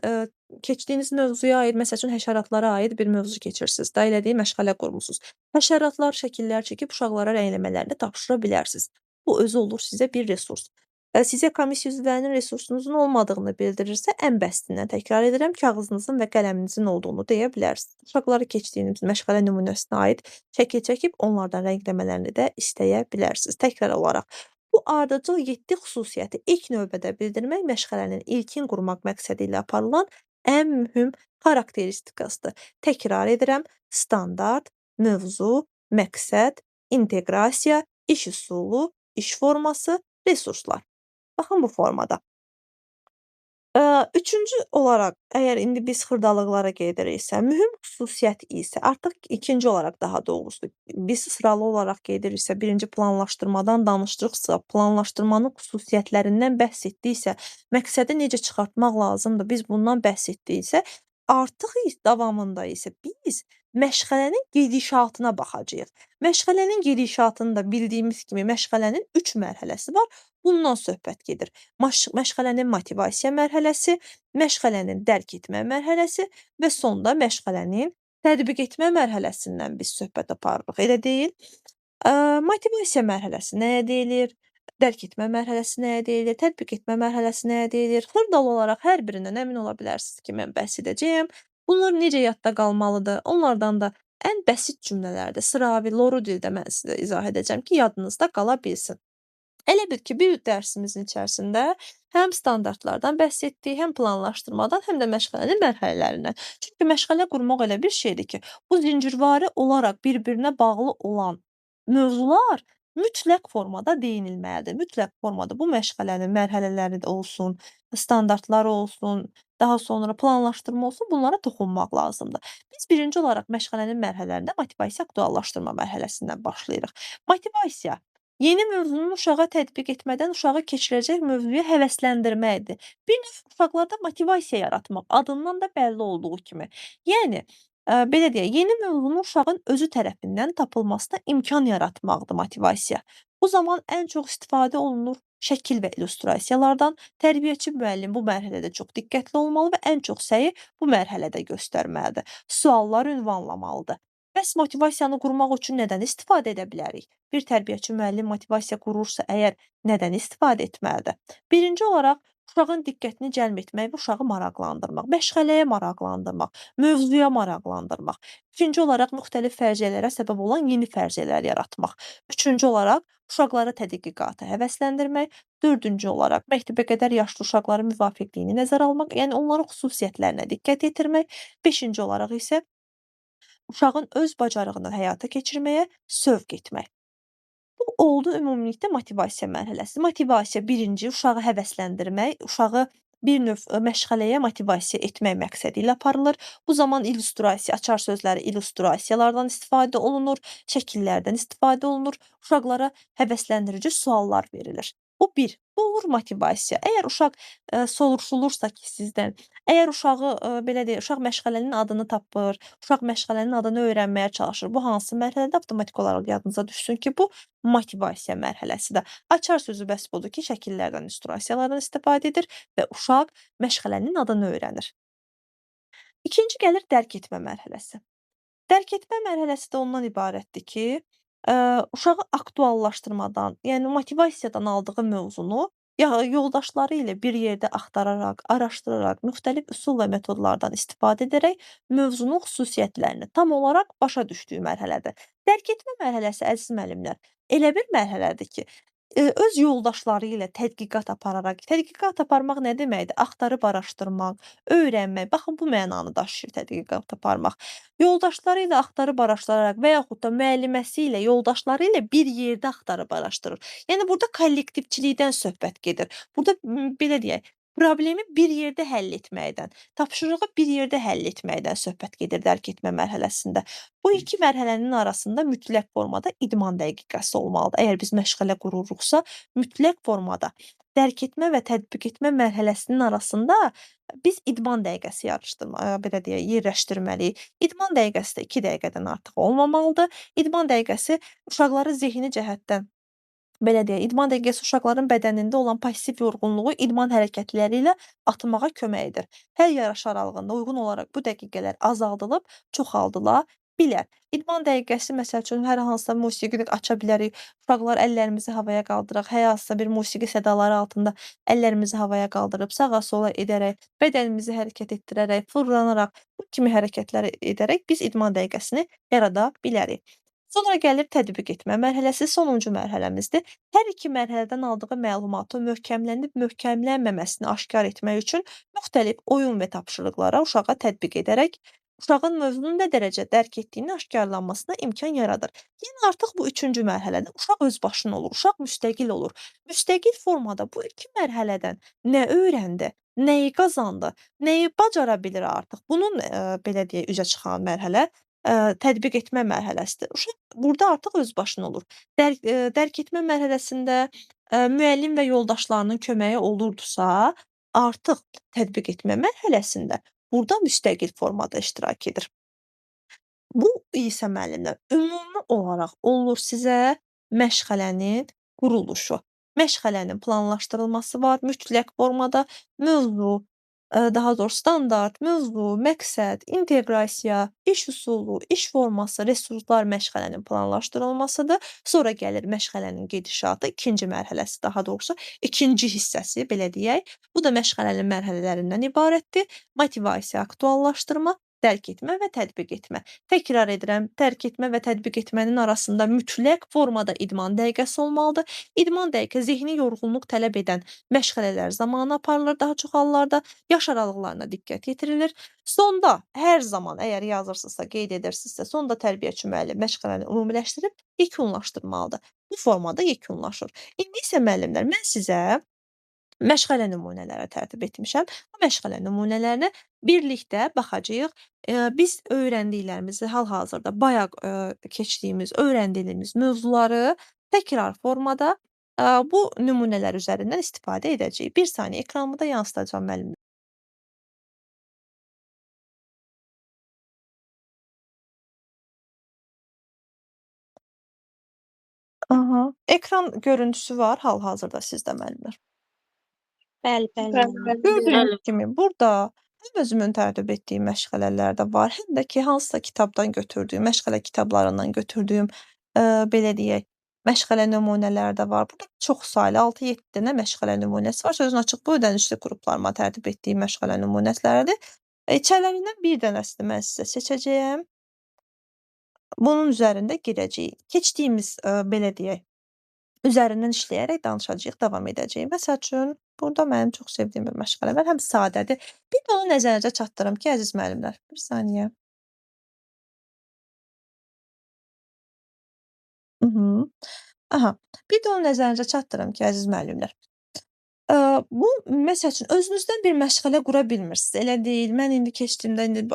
keçdiyiniz mövzuya aid, məsəl üçün həşəratlara aid bir mövzu keçirsiniz da, elə deyil, məşğələ qurmusunuz. Həşəratlar şəkillər çəkib uşaqlara rəngləmələrini tapşıra bilərsiniz. Bu özü olur sizə bir resurs. Sizə komissiya üzvlərinin resursunuzun olmadığını bildirirsə, ən bəsitindən təkrar edirəm, kağızınızın və qələminizin olduğunu deyə bilərsiniz. Uşaqlara keçdiyiniz məşğələ nümunəsinə aid şəkil çəkib onlardan rəngləmələrini də istəyə bilərsiniz. Təkrar olaraq, bu ardıcıl 7 xüsusiyyəti ilk növbədə bildirmək məşğələnin ilkin qurmaq məqsədi ilə aparılan ən mühüm xarakteristikasıdır. Təkrar edirəm, standart, mövzu, məqsəd, inteqrasiya, iş üsulu, iş forması, resurslar. Baxın bu formada. Üçüncü olaraq, əgər indi biz xırdalıqlara gediriksə, mühüm xüsusiyyət isə artıq ikinci olaraq daha doğrusu, biz sıralı olaraq gediriksə, birinci planlaşdırmadan danışdırıqsa, planlaşdırmanın xüsusiyyətlərindən bəhs etdiksə, məqsədi necə çıxartmaq lazımdır, biz bundan bəhs etdiksə, artıq davamında isə biz məşğələnin gedişatına baxacağıq. Məşğələnin gedişatını da bildiyimiz kimi məşğələnin 3 mərhələsi var. Bundan söhbət gedir. Məşğələnin motivasiya mərhələsi, məşğələnin dərk etmə mərhələsi və sonda məşğələnin tətbiq etmə mərhələsindən biz söhbət aparırıq, elə deyil? Motivasiya mərhələsi nəyə deyilir? Dərk etmə mərhələsi nəyə deyilir? Tətbiq etmə mərhələsi nəyə deyilir? Xırdalı olaraq hər birindən əmin ola bilərsiniz ki, mən bəhs edəcəyəm. Bunlar necə yadda qalmalıdır? Onlardan da ən bəsit cümlələrdə, sıravi, loru dildə mən sizə izah edəcəm ki, yadınızda qala bilsin. Elə bil ki, bir dərsimizin içərisində həm standartlardan bəhs etdik, həm planlaşdırmadan, həm də məşğələnin mərhələlərindən. Çünki məşğələ qurmaq elə bir şeydir ki, bu zincirvari olaraq bir-birinə bağlı olan mövzular mütləq formada deyinilməlidir. Mütləq formada bu məşğələnin mərhələləri də olsun, standartları olsun, daha sonra planlaşdırma olsun, bunlara toxunmaq lazımdır. Biz birinci olaraq məşğələnin mərhələlərində motivasiya aktuallaşdırma mərhələsindən başlayırıq. Motivasiya yeni mövzunu uşağa tətbiq etmədən uşağı keçirəcək mövzuya həvəsləndirməkdir. Bir növ uşaqlarda motivasiya yaratmaq, adından da bəlli olduğu kimi. Yəni, belə deyək, yeni mövzunun uşağın özü tərəfindən tapılmasına imkan yaratmaqdır motivasiya. Bu zaman ən çox istifadə olunur şəkil və illüstrasiyalardan. Tərbiyəçi müəllim bu mərhələdə çox diqqətli olmalı və ən çox səyi bu mərhələdə göstərməlidir. Suallar ünvanlamalıdır. Bəs motivasiyanı qurmaq üçün nədən istifadə edə bilərik? Bir tərbiyəçi müəllim motivasiya qurursa əgər nədən istifadə etməlidir? Birinci olaraq uşağın diqqətini cəlb etmək və uşağı maraqlandırmaq, məşğələyə maraqlandırmaq, mövzuya maraqlandırmaq. İkinci olaraq müxtəlif fərciyyələrə səbəb olan yeni fərciyyələr yaratmaq. Üçüncü olaraq uşaqları tədqiqata həvəsləndirmək. Dördüncü olaraq məktəbə qədər yaşlı uşaqların müvafiqliyini nəzərə almaq, yəni onların xüsusiyyətlərinə diqqət yetirmək. Beşinci olaraq isə uşağın öz bacarığını həyata keçirməyə sövq etmək. Bu oldu ümumilikdə motivasiya mərhələsi. Motivasiya birinci uşağı həvəsləndirmək, uşağı bir növ məşğələyə motivasiya etmək məqsədi ilə aparılır. Bu zaman illüstrasiya, açar sözləri illüstrasiyalardan istifadə olunur, şəkillərdən istifadə olunur, uşaqlara həvəsləndirici suallar verilir. Bu bir. Bu olur motivasiya. Əgər uşaq soruşulursa ki, sizdən Əgər uşağı, belə deyək, uşaq məşğələnin adını tapır, uşaq məşğələnin adını öyrənməyə çalışır. Bu hansı mərhələdə avtomatik olaraq yadınıza düşsün ki, bu motivasiya mərhələsidir. Açar sözü bəs budur ki, şəkillərdən, illüstrasiyalardan istifadə edir və uşaq məşğələnin adını öyrənir. İkinci gəlir dərk etmə mərhələsi. Dərk etmə mərhələsi də ondan ibarətdir ki, uşağı aktuallaşdırmadan, yəni motivasiyadan aldığı mövzunu yoldaşları ilə bir yerdə axtararaq, araşdıraraq, müxtəlif üsul və metodlardan istifadə edərək mövzunun xüsusiyyətlərini tam olaraq başa düşdüyü mərhələdir. Dərk etmə mərhələsi, əziz müəllimlər, elə bir mərhələdir ki, öz yoldaşları ilə tədqiqat aparmaq nə deməkdir? Axtarıb araşdırmaq, öyrənmək. Baxın, bu mənanı daşıyır tədqiqat aparmaq. Yoldaşları ilə axtarıb araşdıraraq və yaxud da müəlliməsi ilə, yoldaşları ilə bir yerdə axtarıb araşdırır. Yəni burada kollektivçilikdən söhbət gedir. Burada belə deyək, problemi bir yerdə həll etməkdən, tapşırığı bir yerdə həll etməkdən söhbət gedir dərk etmə mərhələsində. Bu iki mərhələnin arasında mütləq formada idman dəqiqəsi olmalıdır. Əgər biz məşğələ qururuqsa, mütləq formada dərk etmə və tətbiq etmə mərhələsinin arasında biz idman dəqiqəsi belə deyək, yerləşdirməliyik. İdman dəqiqəsi də 2 dəqiqədən artıq olmamalıdır. İdman dəqiqəsi uşaqları zehni cəhətdən belə deyək, idman dəqiqəsi uşaqların bədənində olan passiv yorğunluğu idman hərəkətləri ilə atmağa kömək edir. Hər yaş aralığında uyğun olaraq bu dəqiqələr azaldılıb çoxaldıla bilər. İdman dəqiqəsi məsəl üçün hər hansısa musiqini aça bilərik. Uşaqlar əllərimizi havaya qaldıraq, hər hansısa bir musiqi sədaları altında əllərimizi havaya qaldırıb sağa-sola edərək, bədənimizi hərəkət etdirərək, fırlanaraq, bu kimi hərəkətlər edərək biz idman dəqiqəsini yarada bilərik. Sonra gəlir tətbiq etmə mərhələsi, sonuncu mərhələmizdir. Hər iki mərhələdən aldığı məlumatı möhkəmlənib möhkəmlənməməsini aşkar etmək üçün müxtəlif oyun və tapşırıqlara uşağa tətbiq edərək uşağın mövzunu nə dərəcə dərk etdiyinin aşkarlanmasına imkan yaradır. Yəni artıq bu üçüncü mərhələdə uşaq özbaşına olur, uşaq müstəqil olur. Müstəqil formada bu iki mərhələdən nə öyrəndi, nəyi qazandı, nəyi bacara bilir artıq? Bunun, belə deyək, üzə çıxan mərhələ tətbiq etmə mərhələsidir. Uşaq burda artıq özbaşına olur. Dərk etmə mərhələsində, müəllim və yoldaşlarının köməyi olurdusa, artıq tətbiq etmə mərhələsində burda müstəqil formada iştirak edir. Bu isə müəllimlər, ümumi olaraq olur sizə məşğələnin quruluşu. Məşğələnin planlaşdırılması var mütləq formada, mövzu, daha doğrusu standart, mövzu, məqsəd, inteqrasiya, iş üsulu, iş forması, resurslar məşğələnin planlaşdırılmasıdır. Sonra gəlir məşğələnin gedişatı, ikinci mərhələsi, daha doğrusu ikinci hissəsi belə deyək. Bu da məşğələnin mərhələlərindən ibarətdir. Motivasiya, aktuallaşdırma, dərk etmə və tətbiq etmə. Təkrar edirəm, dərk etmə və tətbiq etmənin arasında mütləq formada idman dəqiqəsi olmalıdır. İdman dəqiqə zehni yorğunluq tələb edən məşğələlər zamanı aparılır daha çox hallarda. Yaş aralıqlarına diqqət yetirilir. Sonda hər zaman əgər yazırsınızsa, qeyd edirsinizsə, sonda tərbiyəçi müəllim məşğələni ümumiləşdirib yekunlaşdırmalıdır. Bu formada yekunlaşır. İndi isə müəllimlər, mən sizə məşğələ nümunələri tərtib etmişəm. Bu məşğələ nümunələrinə birlikdə baxacağıq. Biz öyrəndiklərimizi hal-hazırda bayaq, keçdiyimiz, öyrəndiyimiz mövzuları təkrar formada, bu nümunələr üzərindən istifadə edəcəyik. 1 saniyə ekranımı da yansıdacağam müəllim. Aha, ekran görüntüsü var hal-hazırda sizdə müəllimlər. Bəli, bəli. Bəli. Gördüyünüz kimi burada həm özümün tərtib etdiyim məşğələlər də var, həm də ki, hansısa kitabdan götürdüyüm, məşğələ kitablarından götürdüyüm, belə deyək, məşğələ nümunələri də var. Burada çoxsaylı 6-7 dənə məşğələ nümunəsi var. Sözün açığı bu ödənişli qruplarıma tərtib etdiyim məşğələ nümunələrdir. İçərilərindən bir dənəsini mən sizə seçəcəyəm. Bunun üzərində gedəcəyik. Keçdiyimiz, belə deyək, üzərindən işləyərək danışacağıq, davam edəcəyik. Məsəl üçün, burada mənim çox sevdiyim bir məşğələ var, həm sadədir. Bir də onu nəzərinizə çatdırım ki, əziz müəllimlər, 1 saniyə. Aha, bir də onu nəzərinizə çatdırım ki, əziz müəllimlər. Bu məsəl üçün özünüzdən bir məşğələ qura bilmirsiniz. Elə deyil. Mən indi keçdiyimdə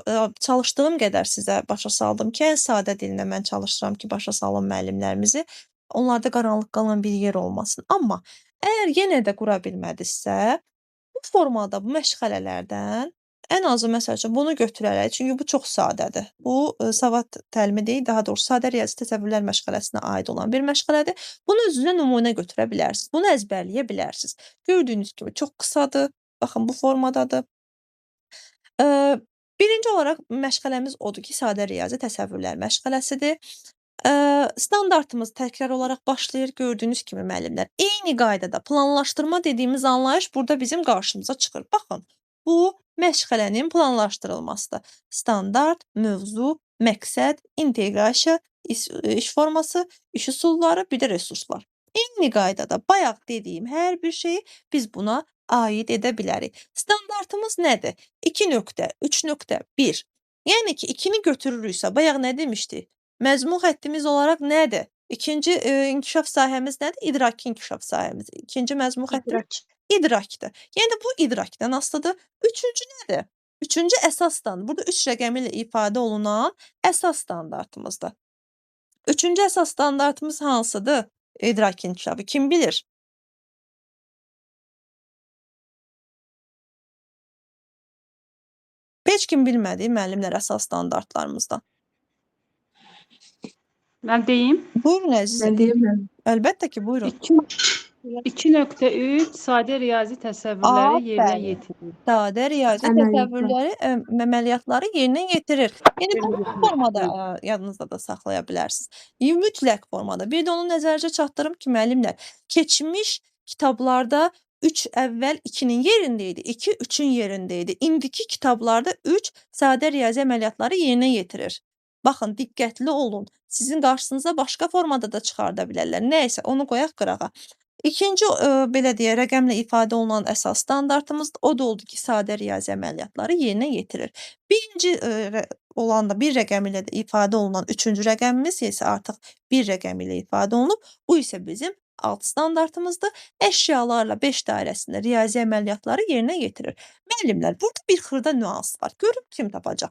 çalışdığım qədər sizə başa saldım ki, ən sadə dillə mən çalışıram ki, başa salım müəllimlərimizi. Onlarda qaranlıq qalan bir yer olmasın. Amma əgər yenə də qura bilmədinizsə, bu formada bu məşğələlərdən Ən azı məsəl üçün bunu götürərək, çünki bu çox sadədir. Bu savad təlimi deyil, daha doğrusu sadə riyazi təsəvvürlər məşğələsinə aid olan bir məşğələdir. Bunu özünüzə nümunə götürə bilərsiniz. Bunu əzbərləyə bilərsiniz. Gördüyünüz kimi çox qısadır. Baxın bu formadadır. Birinci olaraq məşğələmiz odur ki, sadə riyazi təsəvvürlər məşğələsidir. Standartımız təkrar olaraq başlayır. Gördüyünüz kimi müəllimlər, eyni qaydada planlaşdırma dediyimiz anlayış burada bizim qarşımıza çıxır. Baxın, bu məşğələnin planlaşdırılmasıdır. Standart, mövzu, məqsəd, inteqrasiya, iş forması, iş üsulları, bir də resurslar. Eyni qaydada bayaq dediyim hər bir şeyi biz buna aid edə bilərik. Standartımız nədir? 2.3.1. Yəni ki, 2-ni götürürüksə, bayaq nə demişdik? Məzmun xəttimiz olaraq nədir? İkinci inkişaf sahəmiz nədir? İdraki inkişaf sahəmiz. İkinci məzmun xəttimiz idrakdır. Yəni bu idrakdan asılıdır. Üçüncü nədir? Üçüncü əsas standart. Burada 3 rəqəmi ilə ifadə olunan əsas standartımızdır. Üçüncü əsas standartımız hansıdır? İdraki inkişafı. Kim bilir? Heç kim bilmədi müəllimlər əsas standartlarımızdan. Mən deyim. Buyurun əzizim. Mən deyirəm. Əlbəttə ki, buyurun. 2.3 sadə riyazi təsəvvürləri yerinə Aferin. yetirir. Sadə riyazi Əməliyyatlar. təsəvvürləri, əməliyyatları yerinə yetirir. Yəni bu formada yadınızda da saxlaya bilərsiniz. Mütləq formada. Bir də onu nəzərinizə çatdırım ki, müəllimlər, keçmiş kitablarda 3 əvvəl 2-nin yerində idi, 2 3-ün yerində idi. İndiki kitablarda 3 sadə riyazi əməliyyatları yerinə yetirir. Baxın, diqqətli olun. Sizin qarşınıza başqa formada da çıxarda bilərlər. Nəysə, onu qoyaq qırağa. İkinci, belə deyə, rəqəmlə ifadə olunan əsas standartımız o da oldu ki, sadə riyazi əməliyyatları yerinə yetirir. Birinci olan da bir rəqəm ilə də ifadə olunan üçüncü rəqəmimiz isə artıq bir rəqəm ilə ifadə olunub. Bu isə bizim alt standartımızdır. Əşyalarla 5 dairəsində riyazi əməliyyatları yerinə yetirir. Müəllimlər, burada bir xırda nüans var. Görün kim tapacaq.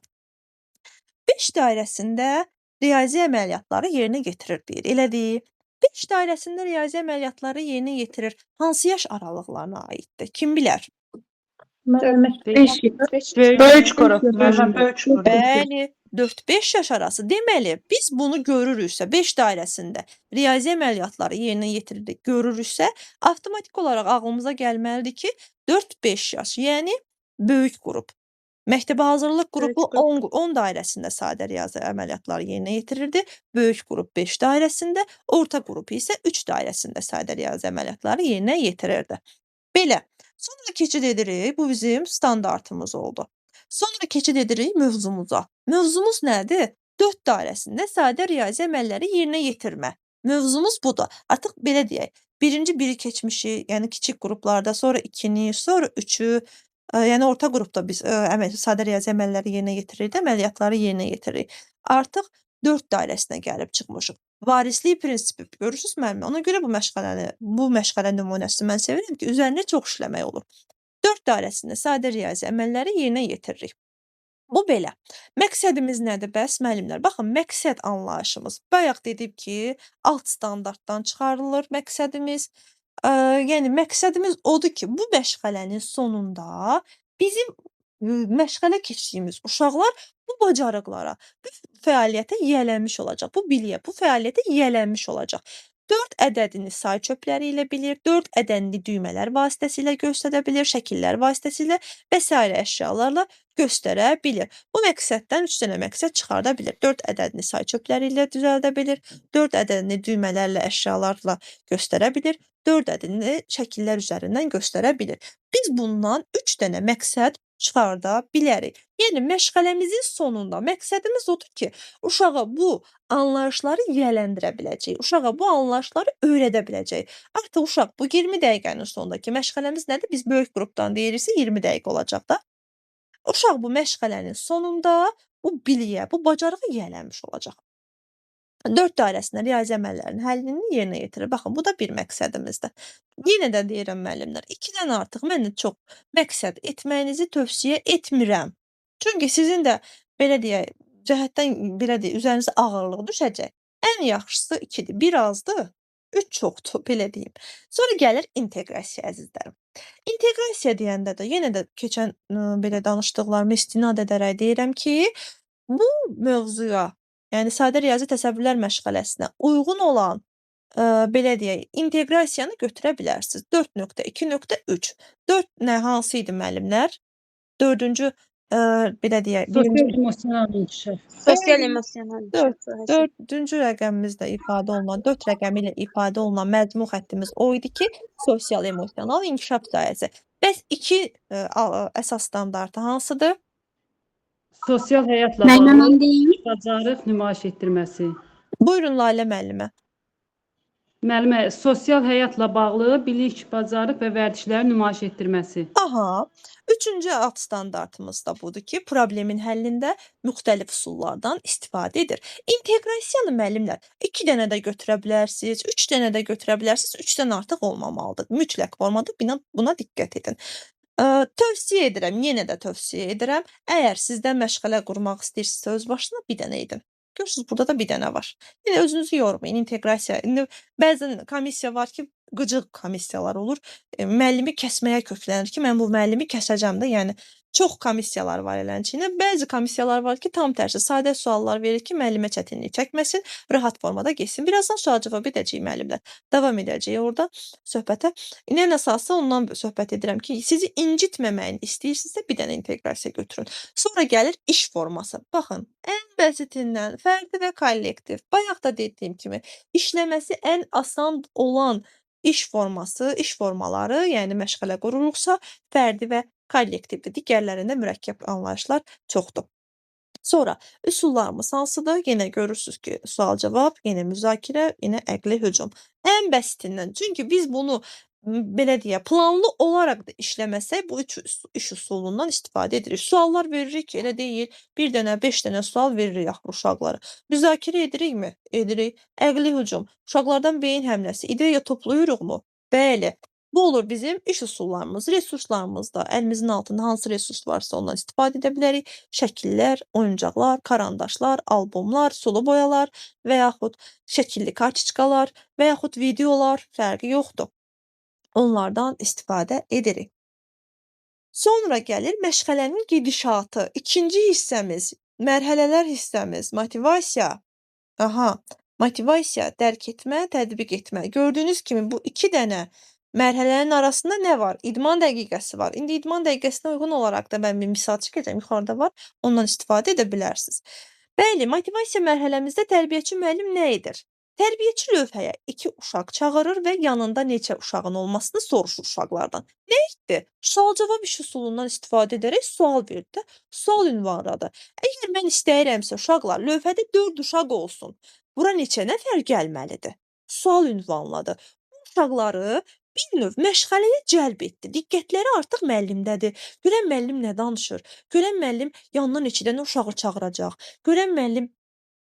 5 dairəsində riyazi əməliyyatları yerinə yetirir deyir. Elə deyil. 5 dairəsində riyazi əməliyyatları yerinə yetirir. Hansı yaş aralıqlarına aiddir? Kim bilər? Böyük qrup. Bəli, 4-5 yaş arası. Deməli, biz bunu görürüksə, 5 dairəsində riyazi əməliyyatları yerinə yetiririk, görürüksə, avtomatik olaraq ağlımıza gəlməlidir ki, 4-5 yaş, yəni böyük qrup. Məktəbə hazırlıq qrupu 10 dairəsində sadə riyazi əməliyyatları yerinə yetirirdi. Böyük qrup 5 dairəsində, orta qrup isə 3 dairəsində sadə riyazi əməliyyatları yerinə yetirirdi. Belə. Sonra keçid edirik. Bu bizim standartımız oldu. Sonra keçid edirik mövzumuza. Mövzumuz nədir? 4 dairəsində sadə riyazi əməlləri yerinə yetirmə. Mövzumuz budur. Artıq belə deyək. Birinci biri keçmişik, yəni kiçik qruplarda, sonra 2-ni, sonra 3-ü, yəni orta qrupda biz sadə riyazi əməlləri yerinə yetiririk, əməliyyatları yerinə yetiririk. Artıq 4 dairəsinə gəlib çıxmışıq. Varislik prinsipi görürsünüz müəllim? Ona görə bu məşğələ nümunəsini mən sevirəm ki, üzərində çox işləmək olur. 4 dairəsində sadə riyazi əməlləri yerinə yetiririk. Bu belə. Məqsədimiz nədir bəs müəllimlər? Baxın, məqsəd anlayışımız. Bayaq dedik ki, alt standartdan çıxarılır məqsədimiz. Yəni məqsədimiz odur ki, bu məşğələnin sonunda bizim məşğələ keçdiyimiz uşaqlar bu bacarıqlara, bu fəaliyyətə yiyələnmiş olacaq. Bu biliyə, bu fəaliyyətə yiyələnmiş olacaq. 4 ədədini say çöpləri ilə bilir, 4 ədədini düymələr vasitəsilə göstərə bilir, şəkillər vasitəsilə və s. əşyalarla göstərə bilir. Bu məqsəddən 3 dənə məqsəd çıxarda bilir. 4 ədədini say çöpləri ilə düzəldə bilir, 4 ədədini düymələrlə, əşyalarla göstərə bilir, 4 ədədini şəkillər üzərindən göstərə bilir. Biz bundan 3 dənə məqsəd çıxarda bilərik. Yəni məşğələmizin sonunda məqsədimiz odur ki, uşağa bu anlayışları yiyələndirə biləcəyik. Uşağa bu anlayışları öyrədə biləcəyik. Artıq uşaq bu 20 dəqiqənin sonundakı məşğələmiz nədir? Biz böyük qrupdan deyiriksə 20 dəqiqə olacaq da. Uşaq bu məşğələnin sonunda bu biliyə, bu bacarığı yiyələnmiş olacaq. 4 dairəsində riyazi əməllərin həllini yerinə yetirir. Baxın, bu da bir məqsədimizdir. Yenə də deyirəm müəllimlər, 2-dən artıq mən çox məqsəd etməyinizi tövsiyə etmirəm. Çünki sizin də belə deyək, cəhətdən belə deyək, üzərinizə ağırlıq düşəcək. Ən yaxşısı 2-dir. 1 azdır, 3 çoxdur, belə deyim. Sonra gəlir inteqrasiya əzizlərim. İnteqrasiya deyəndə də yenə də keçən belə danışdıqlarıma istinad edərək deyirəm ki, bu mövzuya, yəni sadə riyazi təsəvvürlər məşğələsinə uyğun olan belə deyək, inteqrasiyanı götürə bilərsiniz. 4.2.3. 4 nə hansı idi müəllimlər? 4-cü belə deyək, Sosial emosional inkişaf. Sosial emosional inkişaf sahəsi. 4-cü rəqəmimizdə ifadə olunan, 4 rəqəmi ilə ifadə olunan məzmun xəttimiz o idi ki, sosial emosional inkişaf sahəsi. Bəs 2 əsas standartı hansıdır? Sosial həyatla Müəllimə bağlı mən deyim. bacarıq nümayiş etdirməsi. Buyurun Lalə müəllimə. Müəllimə, sosial həyatla bağlı bilik, bacarıq və vərdişləri nümayiş etdirməsi. Aha, 3-cü alt standartımız da budur ki, problemin həllində müxtəlif üsullardan istifadə edir. İnteqrasiyanı müəllimlər 2 dənə də götürə bilərsiniz, 3 dənə də götürə bilərsiniz, 3-dən artıq olmamalıdır. Mütləq formada buna diqqət edin. Tövsiyə edirəm, yenə də tövsiyə edirəm. Əgər sizdən məşğələ qurmaq istəyirsinizsə öz başına bir dənə edin. Görürsüz, burada da bir dənə var. Yəni özünüzü yormayın, inteqrasiya. İndi bəzən komissiya var ki, qıcıq komissiyalar olur. Müəllimi kəsməyə köklənir ki, mən bu müəllimi kəsəcəm də, yəni çox komissiyalar var eləncə. Bəzi komissiyalar var ki, tam tərsi sadə suallar verir ki, müəllimə çətinlik çəkməsin, rahat formada getsin. Birazdan sual-cavab edəcəyik müəllimlər. Davam edəcəyik orada söhbətə. Ən əsası ondan söhbət edirəm ki, sizi incitməməyini istəyirsinizsə bir dənə inteqrasiya götürün. Sonra gəlir iş forması. Baxın, ən bəsitindən fərdi və kollektiv. Bayaq da dediyim kimi, işləməsi ən asan olan iş forması, iş formaları, yəni məşğələ quruluqsa, fərdi və kollektivdir. Digərlərində mürəkkəb anlayışlar çoxdur. Sonra üsullarımız hansıdır? Yenə görürsüz ki, sual-cavab, yenə müzakirə, yenə əqli hücum. Ən bəsitindən. Çünki biz bunu belə deyə, planlı olaraq da işləməsək, bu iş üsulundan istifadə edirik. Suallar veririk ki, elə deyil, 1 dənə, 5 dənə sual veririk axı uşaqlara. Müzakirə edirikmi? Edirik. Əqli hücum. Uşaqlardan beyin həmləsi. İdeya toplayırıqmı? Bəli. Bu olur bizim iş üsullarımız, resurslarımızda. Əlimizin altında hansı resurs varsa ondan istifadə edə bilərik. Şəkillər, oyuncaqlar, karandaşlar, albomlar, sulu boyalar və yaxud şəkilli kartiçkalar və yaxud videolar, fərqi yoxdur. Onlardan istifadə edirik. Sonra gəlir məşğələnin gedişatı. İkinci hissəmiz, mərhələlər hissəmiz, motivasiya. Aha, motivasiya, dərk etmə, tətbiq etmə. Gördüyünüz kimi bu 2 dənə mərhələnin arasında nə var? İdman dəqiqəsi var. İndi idman dəqiqəsinə uyğun olaraq da mən bir misal çəkəcəm, yuxarıda var. Ondan istifadə edə bilərsiniz. Bəli, motivasiya mərhələmizdə tərbiyəçi müəllim nə edir? Tərbiyəçi lövhəyə 2 uşaq çağırır və yanında neçə uşağın olmasını soruşur uşaqlardan. Nə etdi? Sual-cavab iş üsulundan istifadə edərək sual verdi. Sual ünvanladı. Əgər mən istəyirəmsə uşaqlar lövhədə 4 uşaq olsun, bura neçə nəfər gəlməlidir? Sual ünvanladı. Bu uşaqları bir növ məşğələyə cəlb etdi. Diqqətləri artıq müəllimdədir. Görən müəllim nə danışır? Görən müəllim yanına neçə dənə uşağı çağıracaq? Görən müəllim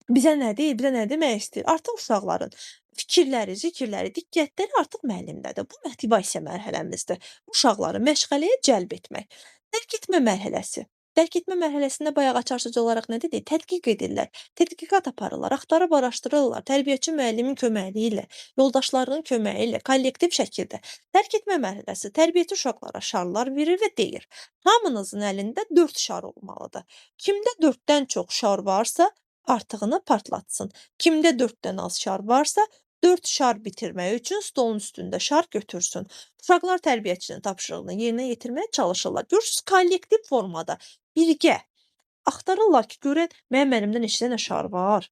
bizə nə deyir, bizə nə demək istəyir? Artıq uşaqların fikirləri, zikirləri, diqqətləri artıq müəllimdədir. Bu motivasiya mərhələmizdir. Uşaqları məşğələyə cəlb etmək. Dərk etmə mərhələsi. Dərk etmə mərhələsində bayaq açarsız olaraq nə dedik? Tədqiq edirlər, tədqiqat aparırlar, axtarıb araşdırırlar, tərbiyəçi müəllimin köməyi ilə, yoldaşlarının köməyi ilə, kollektiv şəkildə. Dərk etmə mərhələsi tərbiyəçi uşaqlara şarlar verir və deyir: hamınızın əlində 4 şar olmalıdır. Kimdə 4-dən çox şar varsa, artığını partlatsın. Kimdə 4-dən az şar varsa, 4 şar bitirmək üçün stolun üstündə şar götürsün. Uşaqlar tərbiyəçinin tapşırığını yerinə yetirməyə çalışırlar. Görürsüz, kollektiv formada, birgə axtarırlar ki, görən mənim əlimdə neçə dənə şar var.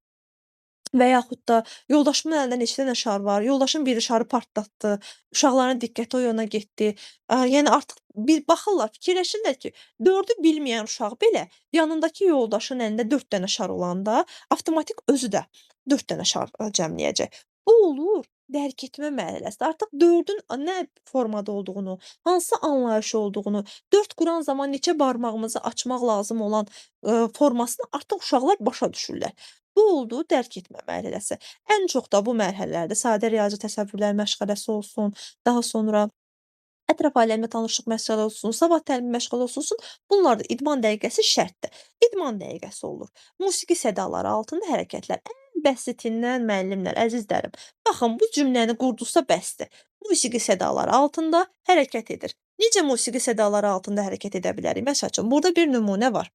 Və yaxud da yoldaşımın əlində neçə dənə şar var, yoldaşım biri şarı partlatdı, uşaqların diqqəti o yana getdi. Yəni artıq bir baxırlar, fikirləşirlər ki, 4-ü bilməyən uşaq belə yanındakı yoldaşın əlində 4 dənə şar olanda avtomatik özü də 4 dənə şar cəmləyəcək. Bu olur dərk etmə mərhələsi. Artıq 4-ün nə formada olduğunu, hansı anlayış olduğunu, 4 quran zaman neçə barmağımızı açmaq lazım olan formasını artıq uşaqlar başa düşürlər. Bu oldu dərk etmə mərhələsi. Ən çox da bu mərhələlərdə sadə riyazi təsəvvürlər məşğələsi olsun, daha sonra ətraf aləmlə tanışlıq məşğələ olsun, savad təlimi məşğələ olsun, bunlarda idman dəqiqəsi şərtdir. İdman dəqiqəsi olur. Musiqi sədaları altında hərəkətlər. Ən bəsitindən müəllimlər, əzizlərim, baxın bu cümləni qurdusa bəsdir. Musiqi sədaları altında hərəkət edir. Necə musiqi sədaları altında hərəkət edə bilərik? Məsəl üçün, burada bir nümunə var.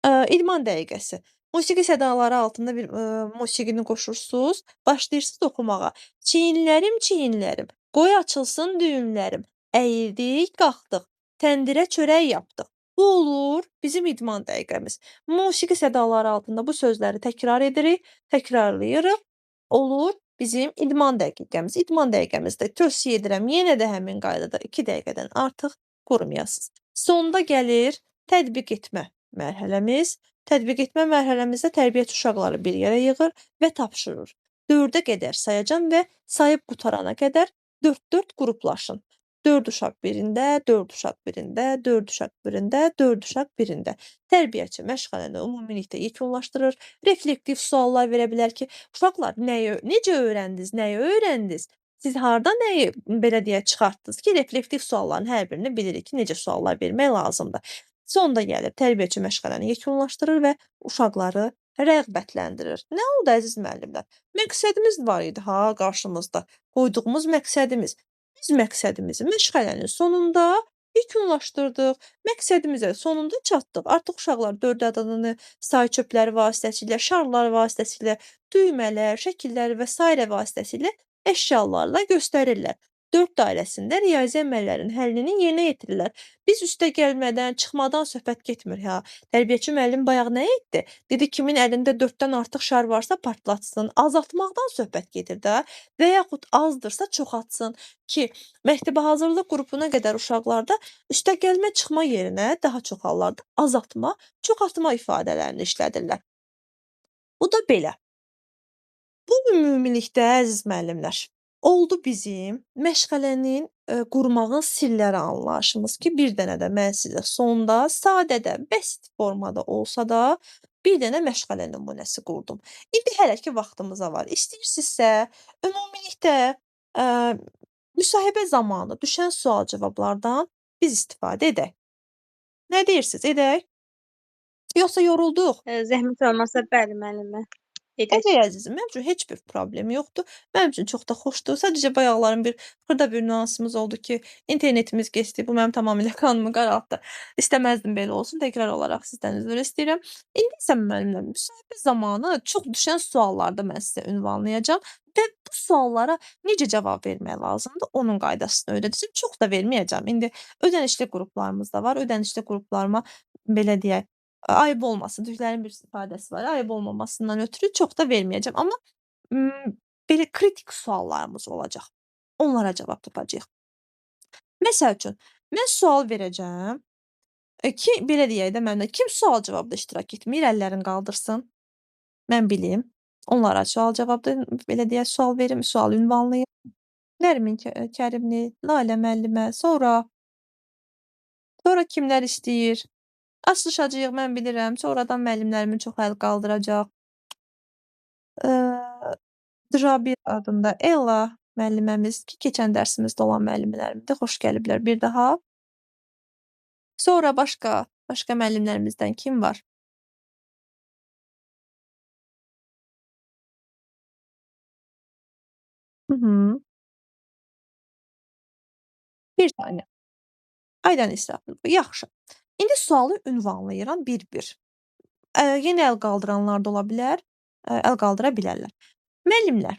İdman dəqiqəsi. Musiqi sədaları altında bir musiqini qoşursunuz, başlayırsınız oxumağa. Çiyinlərim, çiyinlərim, qoy açılsın düyünlərim. Əyildik, qalxdıq, təndirə çörək yapdıq. Bu olur bizim idman dəqiqəmiz. Musiqi sədaları altında bu sözləri təkrar edirik, təkrarlayırıq. Olur bizim idman dəqiqəmiz. İdman dəqiqəmizdə tövsiyə edirəm, yenə də həmin qaydada 2 dəqiqədən artıq qurmayasınız. Sonda gəlir tətbiq etmə mərhələmiz. Tətbiq etmə mərhələmizdə tərbiyəçi uşaqları bir yerə yığır və tapşırır. 4-ə qədər sayacam və sayıb qutarana qədər 4-4 qruplaşın. 4 uşaq birində, 4 uşaq birində, 4 uşaq birində, 4 uşaq birində. Tərbiyəçi məşğələni ümumilikdə yekunlaşdırır. Reflektiv suallar verə bilər ki, uşaqlar necə öyrəndiniz, nəyi öyrəndiniz? Siz harda nəyi belə deyək çıxartdınız ki, reflektiv sualların hər birini bilirik ki, necə suallar vermək lazımdır. Sonda gəlib tərbiyəçi məşğələni yekunlaşdırır və uşaqları rəğbətləndirir. Nə oldu əziz müəllimlər? Məqsədimiz var idi qarşımızda. Qoyduğumuz məqsədimiz. Biz məqsədimizi məşğələnin sonunda yekunlaşdırdıq. Məqsədimizə sonunda çatdıq. Artıq uşaqlar 4 ədədini say çöpləri vasitəsilə, şarlar vasitəsilə, düymələr, şəkillər və s. vasitəsilə əşyalarla göstərirlər. 4 dairəsində riyazi əməllərin həllini yerinə yetirirlər. Biz üstə gəlmədən, çıxmadan söhbət getmir ha. Tərbiyəçi müəllim bayaq nə etdi? Dedi kimin əlində 4-dən artıq şar varsa partlatsın. Azaltmaqdan söhbət gedir də və yaxud azdırsa çoxaltsın ki, məktəbə hazırlıq qrupuna qədər uşaqlarda üstə gəlmə çıxma yerinə daha çox hallarda azaltma, çoxaltma ifadələrini işlədirlər. Bu da belə. Bu ümumilikdə əziz müəllimlər, oldu bizim məşğələnin qurmağın sirləri anlayışımız ki, bir dənə də mən sizə sonda sadədə, bəsit formada olsa da bir dənə məşğələ nümunəsi qurdum. İndi hələ ki vaxtımıza var. İstəyirsinizsə, ümumilikdə müsahibə zamanı düşən sual cavablardan biz istifadə edək. Nə deyirsiniz, edək? Yoxsa yorulduq? Zəhmət olmasa bəli müəllimə. Edək. Edək əzizim, mənim üçün heç bir problem yoxdur. Mənim üçün çox da xoşdur. Sadəcə bayaqların xırda bir nüansımız oldu ki, internetimiz keçdi. Bu mənim tamamilə qanımı qaraltdı. İstəməzdim belə olsun. Təkrar olaraq sizdən üzr istəyirəm. İndi isə müəllimlər, müsahibə zamanı çox düşən suallarda mən sizə ünvanlayacağam və bu suallara necə cavab vermək lazımdır, onun qaydasını öyrədəcəm. Çox da verməyəcəm. İndi ödənişli qruplarımız da var. Ödənişli qruplarıma belə deyək, ayıb olmasın, türklərin bir ifadəsi var, ayıb olmamasından ötürü çox da verməyəcəm. Amma belə kritik suallarımız olacaq. Onlara cavab tapacağıq. Məsəl üçün, mən sual verəcəm ki, belə deyək də məndən kim sual cavabda iştirak etmir, əllərini qaldırsın. Mən bilim. Onlara sual cavabda belə deyək, sual verim, sual ünvanlayım. Nərmin Kərimli, Lalə müəllimə, sonra kimlər istəyir? Asılışacağıq, mən bilirəm. Sonradan müəllimlərimin çox əl qaldıracaq. Drabi adında Ella müəlliməmiz ki, keçən dərsimizdə olan müəllimlərimdir. Xoş gəliblər bir daha. Sonra başqa müəllimlərimizdən kim var? Bir saniyə. Aydan İsrafil. Yaxşı. İndi sualı ünvanlayıram bir-bir. Yenə əl qaldıranlar da ola bilər, əl qaldıra bilərlər. Müəllimlər,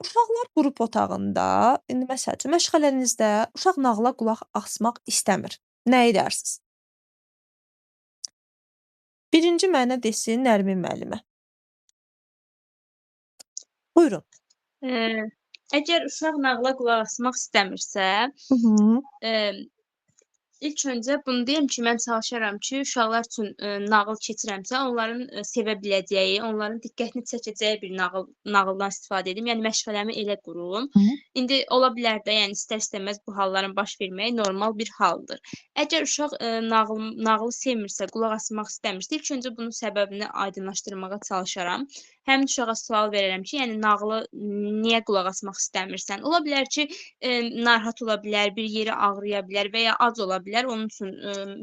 uşaqlar qrup otağında, indi məsəl üçün məşğələnizdə uşaq nağıla qulaq asmaq istəmir. Nə edərsiniz? Birinci mənə desin Nərmin müəllimə. Buyurun. Əgər uşaq nağıla qulaq asmaq istəmirsə, İlk öncə bunu deyim ki, mən çalışaram ki, uşaqlar üçün nağıl keçirəmsə, onların sevə biləcəyi, onların diqqətini çəkəcəyi bir nağıldan istifadə edim. Yəni məşğələmi elə qurum. İndi ola bilər də, yəni istər-istəməz bu halların baş verməyi normal bir haldır. Əgər uşaq nağılı sevmirsə, qulaq asmaq istəmirsə, ilk öncə bunun səbəbini aydınlaşdırmağa çalışaram. Həmin uşağa sual verərəm ki, yəni nağılı niyə qulaq asmaq istəmirsən? Ola bilər ki, narahat ola bilər, bir yeri ağrıya bilər və ya ac ola bilər. Onun üçün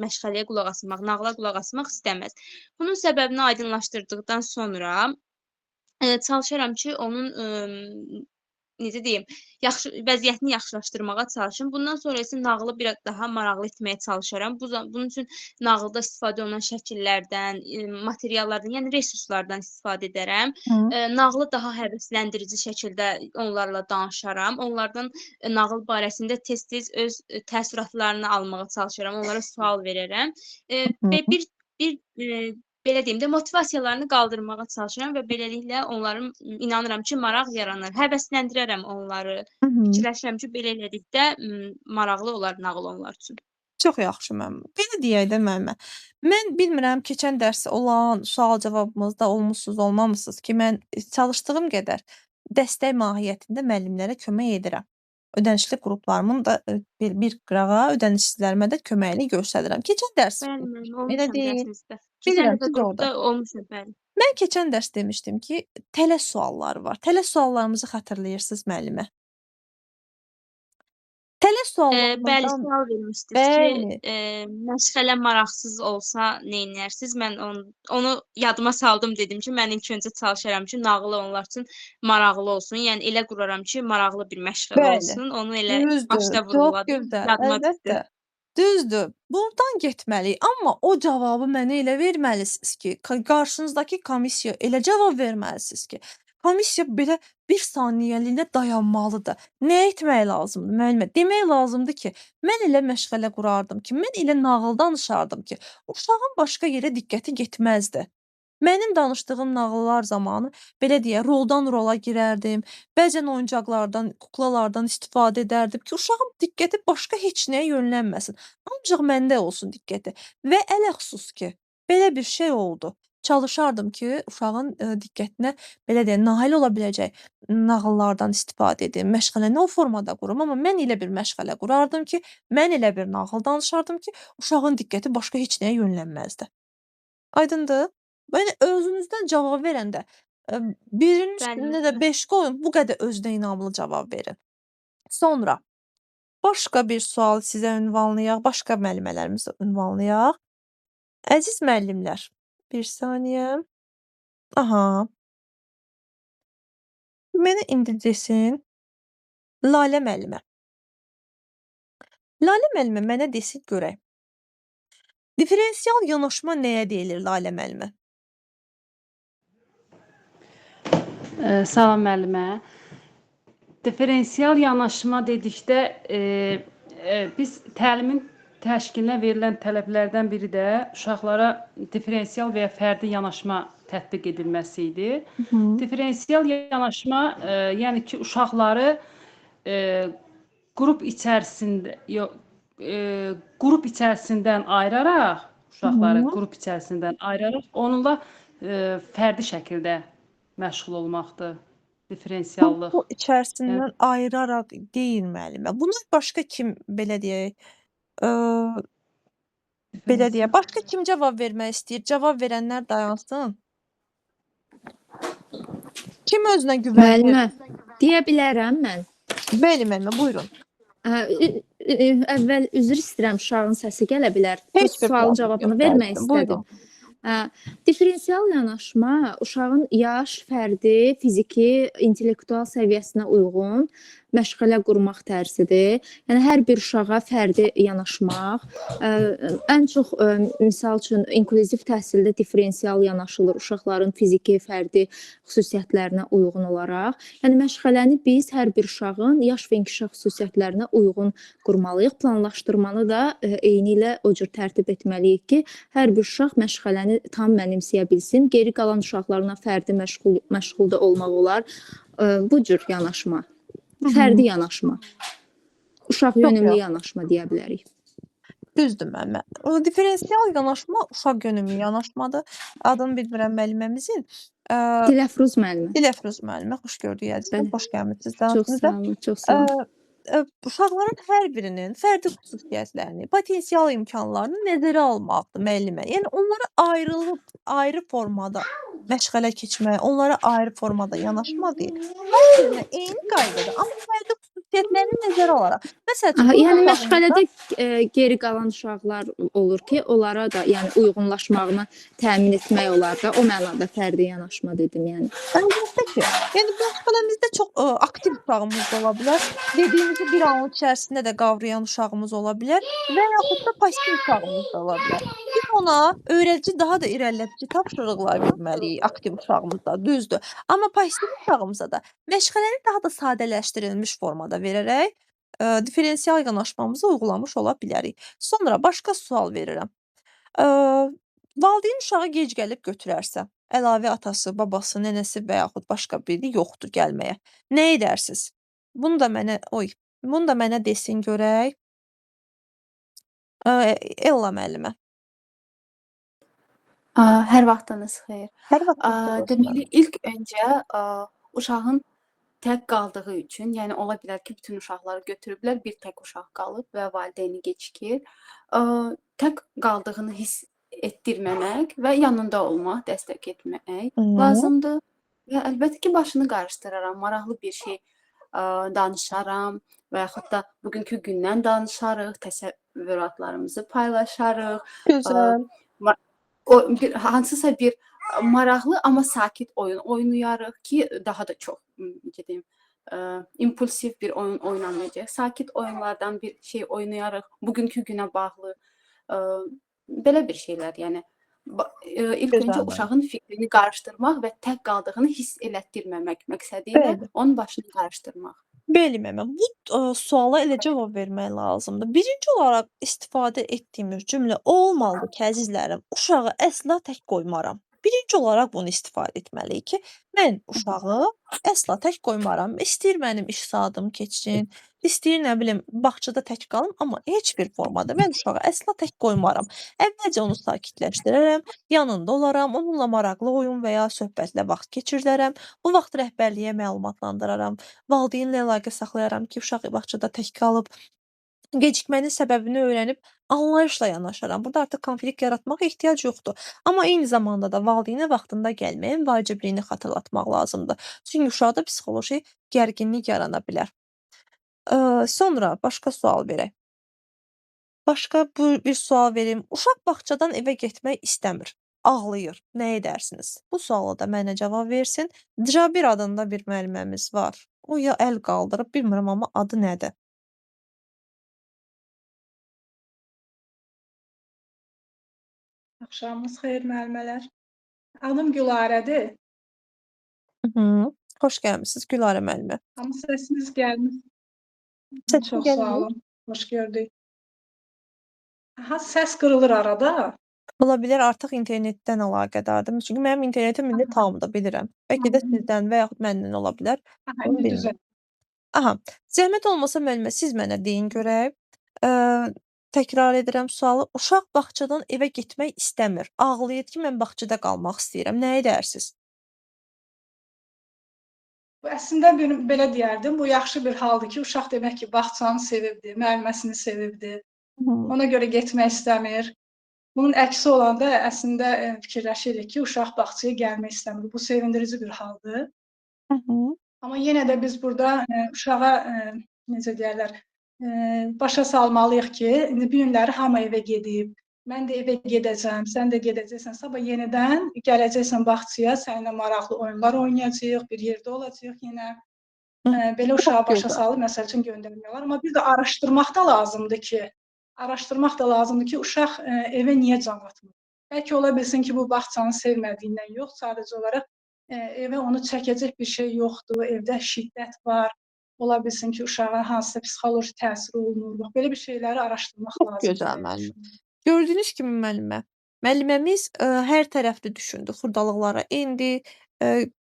məşğələyə qulaq asmaq, nağıla qulaq asmaq istəməz. Bunun səbəbini aydınlaşdırdıqdan sonra çalışaram ki, onun necə deyim, vəziyyətini yaxşılaşdırmağa çalışım. Bundan sonra isə nağılı biraz daha maraqlı etməyə çalışaram. Bunun üçün nağılda istifadə olunan şəkillərdən, materiallardan, yəni resurslardan istifadə edərəm. Hı. Nağılı daha həvəsləndirici şəkildə onlarla danışaram. Onlardan nağıl barəsində tez-tez öz təəssüratlarını almağa çalışaram. Onlara sual verərəm. Hı. Və belə deyim də, motivasiyalarını qaldırmağa çalışıram və beləliklə onların inanıram ki, maraq yaranır. Həvəsləndirərəm onları. Hı hı. Fikirləşirəm ki, belə elədikdə maraqlı olar nağıl onlar üçün. Çox yaxşı müəllimə. Belə deyək də müəllimə. Mən bilmirəm keçən dərs olan sual-cavabımızda olmusunuz, olmamısınız ki, mən çalışdığım qədər dəstək mahiyyətində müəllimlərə kömək edirəm. Ödənişli qruplarımın da bir qırağa ödənişsizlərimə də köməklik göstərirəm. Keçən dərs Bəli, müəllim, elə olmuşam deyil. dərsinizdə. Keçən Bilirəm dəfə siz orada. qrupda olmuşam, bəli. Mən keçən dərs demişdim ki, tələ sualları var. Tələ suallarımızı xatırlayırsınız müəllimə? Tələ Bəli, suallarımızdan sual vermişdiniz ki, bəli. məşğələ maraqsız olsa neynərsiniz? Mən onu yadıma saldım, dedim ki, mən ilk öncə çalışaram ki, nağılı onlar üçün maraqlı olsun. Yəni elə quraram ki, maraqlı bir məşğələ Bəli. olsun. Onu elə Düzdür. başda Çox vurğuladım, gözəl. yadıma düşdü. Əlbəttə. Düzdür. Buradan getməliyik. Amma o cavabı mənə elə verməlisiniz ki, qarşınızdakı komissiya elə cavab verməlisiniz ki, komissiya belə 1 saniyəliyə dayanmalıdır. Nə etmək lazımdır müəllimə? Demək lazımdır ki, mən elə məşğələ qurardım ki, mən elə nağıl danışardım ki, uşağın başqa yerə diqqəti getməzdi. Mənim danışdığım nağıllar zamanı belə deyək, roldan rola girərdim. Bəzən oyuncaqlardan, kuklalardan istifadə edərdim ki, uşağın diqqəti başqa heç nəyə yönlənməsin. Ancaq məndə olsun diqqəti. Və ələxüsus ki, belə bir şey oldu. Çalışardım ki, uşağın diqqətinə belə deyək, nail ola biləcək nağıllardan istifadə edim. Məşğələni o formada qurum. Amma mən elə bir məşğələ qurardım ki, mən elə bir nağıl danışardım ki, uşağın diqqəti başqa heç nəyə yönlənməzdi. Aydındır? Yəni özünüzdən cavab verəndə birinin Bəli, üstündə də müəllimə. 5 qoyun, bu qədər özünə inamlı cavab verin. Sonra başqa bir sual sizə ünvanlayaq, başqa müəllimələrimizə ünvanlayaq. Əziz müəllimlər, 1 saniyə. Aha. Mənə indi desin Lalə müəllimə. Lalə müəllimə mənə desin görək. Differensial yanaşma nəyə deyilir Lalə müəllimə? Salam müəllimə. Differensial yanaşma dedikdə biz təlimin təşkilinə verilən tələblərdən biri də uşaqlara differensial və ya fərdi yanaşma tətbiq edilməsi idi. Differensial yanaşma, yəni ki, uşaqları qrup içərisindən ayıraraq, onunla fərdi şəkildə məşğul olmaqdır. Differensiallıq. Bu içərisindən ayıraraq deyil müəllimə. Buna başqa kim belə deyək, başqa kim cavab vermək istəyir? Cavab verənlər dayansın. Kim özünə güvənir? Müəllimə, deyə bilərəm mən. Bəli müəllimə, buyurun. Əvvəl üzr istəyirəm, uşağın səsi gələ bilər. Heç bir Sualın problem cavabını yox, vermək buyurun. istədim. Differensial yanaşma uşağın yaş, fərdi, fiziki, intellektual səviyyəsinə uyğun məşğələ qurmaq tərzidir. Yəni hər bir uşağa fərdi yanaşmaq, ən çox misal üçün inklüziv təhsildə differensial yanaşılır uşaqların fiziki, fərdi xüsusiyyətlərinə uyğun olaraq. Yəni məşğələni biz hər bir uşağın yaş və inkişaf xüsusiyyətlərinə uyğun qurmalıyıq. Planlaşdırmanı da eynilə o cür tərtib etməliyik ki, hər bir uşaq məşğələni tam mənimsəyə bilsin. Geri qalan uşaqlarına fərdi məşğulda olmaq olar. Bu cür yanaşma. Fərdi yanaşma. Uşaq yönümlü yanaşma deyə bilərik. Düzdür müəllimə. O differensial yanaşma uşaq yönümlü yanaşmadır. Adını bilmirəm müəlliməmizin. Dilafruz müəllimə. Dilafruz müəllimə, xoş gördük əzizim. Xoş gəlmisiniz. Çox sağ olun, çox sağ olun. Uşaqların hər birinin fərdi xüsusiyyətlərini, potensial imkanlarını nəzərə almaqdır müəllimə. Yəni onlara ayrı formada məşğələ keçmək, onlara ayrı formada yanaşmaq deyil. Hər birinə eyni qaydada, amma fərdi xüsusiyyətlərini nəzərə alaraq. Məsəl üçün, Aha, bu yəni uşağımızda məşğələdə geri qalan uşaqlar olur ki, onlara da yəni uyğunlaşmağını təmin etmək olar da. O mənada fərdi yanaşma dedim yəni. əlbəttə ki, yəni məşğələmizdə çox aktiv uşağımız da ola bilər. Dediyimizi bir anın içərisində də qavrayan uşağımız ola bilər və yaxud da passiv uşağımız da ola bilər. Biz ona öyrədici daha da irəlilədici tapşırıqlar verməliyik aktiv uşağımızda, düzdür. Amma passiv uşağımıza da məşğələni daha da sadələşdirilmiş formada verərək diferensial yanaşmamızı uygulamış ola bilərik. Sonra başqa sual verirəm. Valideyn uşağı gec gəlib götürərsə, əlavə atası, babası, nənəsi və yaxud başqa biri yoxdur gəlməyə. Nə edərsiniz? Bunu da mənə desin görək. Ella müəllimə. Hər vaxtınız xeyir. Hər vaxtınız xeyir olsun. Deməli, ilk öncə uşağın tək qaldığı üçün, yəni ola bilər ki, bütün uşaqları götürüblər, bir tək uşaq qalıb və valideyni gecikir. Tək qaldığını hiss etdirməmək və yanında olmaq, dəstək etmək lazımdır. Və əlbəttə ki, başını qarışdıraram, maraqlı bir şey danışaram və yaxud da bugünkü gündən danışarıq, təsəvvüratlarımızı paylaşarıq. Gözəl. Hansısa bir maraqlı amma sakit oyun oynayarıq ki, daha da çox necə deyim, impulsiv bir oyun oynamayacaq. Sakit oyunlardan bir şey oynayarıq, bugünkü günə bağlı belə bir şeylər, yəni ilk öncə Gözəl. uşağın fikrini qarışdırmaq və tək qaldığını hiss elətdirməmək məqsədilə Bəli. onun başını qarışdırmaq. Bəli, müəllimə. Bu suala elə cavab vermək lazımdır. Birinci olaraq istifadə etdiyimiz cümlə o olmalıdır ki, əzizlərim, uşağı əsla tək qoymaram. Birinci olaraq bunu istifadə etməliyik ki, mən uşağı əsla tək qoymaram. İstəyir mənim iş saatim keçsin, istəyir nə bilim bağçada tək qalım, amma heç bir formada mən uşağı əsla tək qoymaram. Əvvəlcə onu sakitləşdirərəm, yanında olaram, onunla maraqlı oyun və ya söhbətlə vaxt keçirdərəm. Bu vaxt rəhbərliyə məlumatlandıraram. Valideynlə əlaqə saxlayaram ki, uşaq bağçada tək qalıb. Gecikmənin səbəbini öyrənib anlayışla yanaşaram. Burada artıq konflikt yaratmağa ehtiyac yoxdur. Amma eyni zamanda da valideynə vaxtında gəlməyin vacibliyini xatırlatmaq lazımdır. Çünki uşaqda psixoloji gərginlik yarana bilər. Sonra başqa sual verək. Başqa bir sual verim. Uşaq bağçadan evə getmək istəmir, ağlayır. Nə edərsiniz? Bu suala da mənə cavab versin. Cabir adında bir müəlliməmiz var. O ya əl qaldırıb, bilmirəm amma adı nədir? Axşamınız xeyir müəllimələr. Adım Gülarədir. Xoş gəlmisiniz Gülarə müəllimə. Amma səsiniz gəlmir. Səsin Çox gəlmir? sağ olun. Xoş gördük. Səs qırılır arada. Ola bilər artıq internetdən əlaqədardır. Çünki mənim internetim indi tamdır, bilirəm. Bəlkə də sizdən və yaxud məndən ola bilər. Onu İndi bilmirəm. düzəl. Aha, zəhmət olmasa müəllimə, siz mənə deyin görək. Təkrar edirəm sualı. Uşaq bağçadan evə getmək istəmir. Ağlayır ki, mən bağçada qalmaq istəyirəm. Nə edərsiniz? Bu əslində belə deyərdim. Bu yaxşı bir haldır ki, uşaq demək ki, bağçanı sevibdi, müəlliməsini sevibdi. Ona görə getmək istəmir. Bunun əksi olanda əslində fikirləşirik ki, uşaq bağçaya gəlmək istəmir. Bu sevindirici bir haldır. Amma yenə də biz burada uşağa necə deyərlər, başa salmalıyıq ki, indi bu günləri hamı evə gedib. Mən də evə gedəcəm, sən də gedəcəksən. Sabah yenidən gələcəksən bağçaya, səninlə maraqlı oyunlar oynayacağıq, bir yerdə olacağıq yenə. Belə uşağı başa salıb, məsəl üçün göndərmək olar. Amma bir də araşdırmaq da lazımdır ki, uşaq evə niyə can atmır? Bəlkə ola bilsin ki, bu bağçanı sevmədiyindən yox, sadəcə olaraq evə onu çəkəcək bir şey yoxdur, evdə şiddət var. Ola bilsin ki, uşağa hansısa psixoloji təsir olunur. Belə bir şeyləri araşdırmaq lazımdır. Gözəl müəllimə. Gördüyünüz kimi müəlliməmiz hər tərəfli düşündü, xırdalıqlara endi,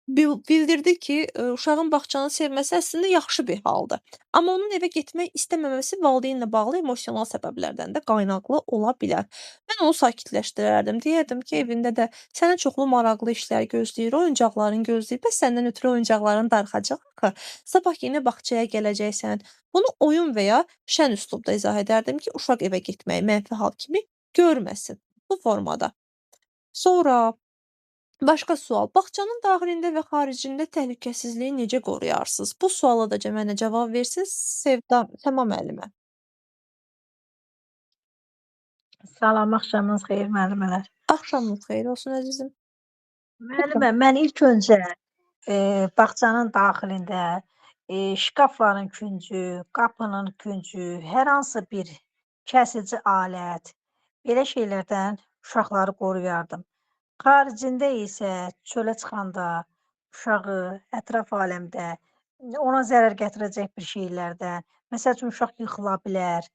bildirdi ki, uşağın bağçanı sevməsi əslində yaxşı bir haldır. Amma onun evə getmək istəməməsi valideynlə bağlı emosional səbəblərdən də qaynaqlı ola bilər. Mən onu sakitləşdirərdim. Deyərdim ki, evində də sənə çoxlu maraqlı işlər gözləyir, oyuncaqların gözləyir. Bəs səndən ötrü oyuncaqların darıxacaq axı. Sabah yeni bağçaya gələcəksən. Bunu oyun və ya şən üslubda izah edərdim ki, uşaq evə getməyi mənfi hal kimi görməsin. Bu formada. Sonra Başqa sual. Bağçanın daxilində və xaricində təhlükəsizliyi necə qoruyarsınız? Bu suala da mənə cavab versiniz Səma müəllimə. Salam, axşamınız xeyir müəllimələr. Axşamınız xeyir olsun əzizim. Müəllimə, mən ilk öncə bağçanın daxilində şkafların küncü, qapının küncü, hər hansı bir kəsici alət, belə şeylərdən uşaqları qoruyardım. Xaricində isə çölə çıxanda uşağı ətraf aləmdə ona zərər gətirəcək bir şeylərdən, məsəl üçün uşaq yıxıla bilər,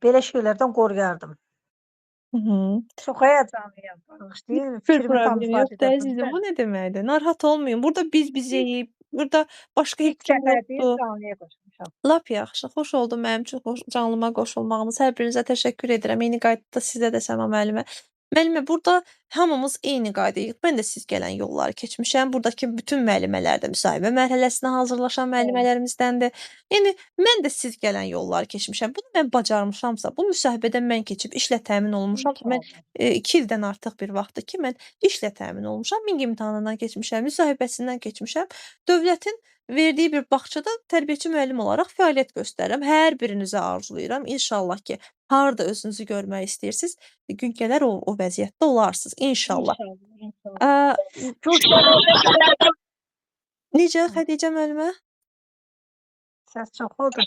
belə şeylərdən qoruyardım. Hı -hı. Çox həyəcanlıyam, bağışlayın, Bir fikrimi tam problem ifadə yoxdur edə əzizim. Bu bilmirəm. nə deməkdir? Narahat olmayın. Burada biz bizeyik. Burada başqa heç İlk kim dəfədir yoxdur. canlıya qoşmuşam. Lap yaxşı. Xoş oldu mənim üçün canlıma qoşulmağınız. Hər birinizə təşəkkür edirəm. Eyni qaydada sizə də Səma müəllimə. Müəllimə, burada hamımız eyni qaydayıq. Mən də siz gələn yolları keçmişəm. Buradakı bütün müəllimələr də müsahibə mərhələsinə hazırlaşan müəllimələrimіздəndir. Yəni mən də siz gələn yolları keçmişəm. Bunu mən bacarmışamsa, bu müsahibədən mən keçib işlə təmin olunmuşam ki, mən 2 ildən artıq bir vaxtdır ki, mən işlə təmin olmuşam. MİQ imtahanından keçmişəm, müsahibəsindən keçmişəm. Dövlətin verdiyi bir bağçada tərbiyəçi müəllim olaraq fəaliyyət göstərirəm. Hər birinizə arzulayıram. İnşallah ki, harda özünüzü görmək istəyirsiniz, gün gələr o vəziyyətdə olarsınız. İnşallah. İnşallah. Necə Xədicə müəllimə? Səs çox oldu.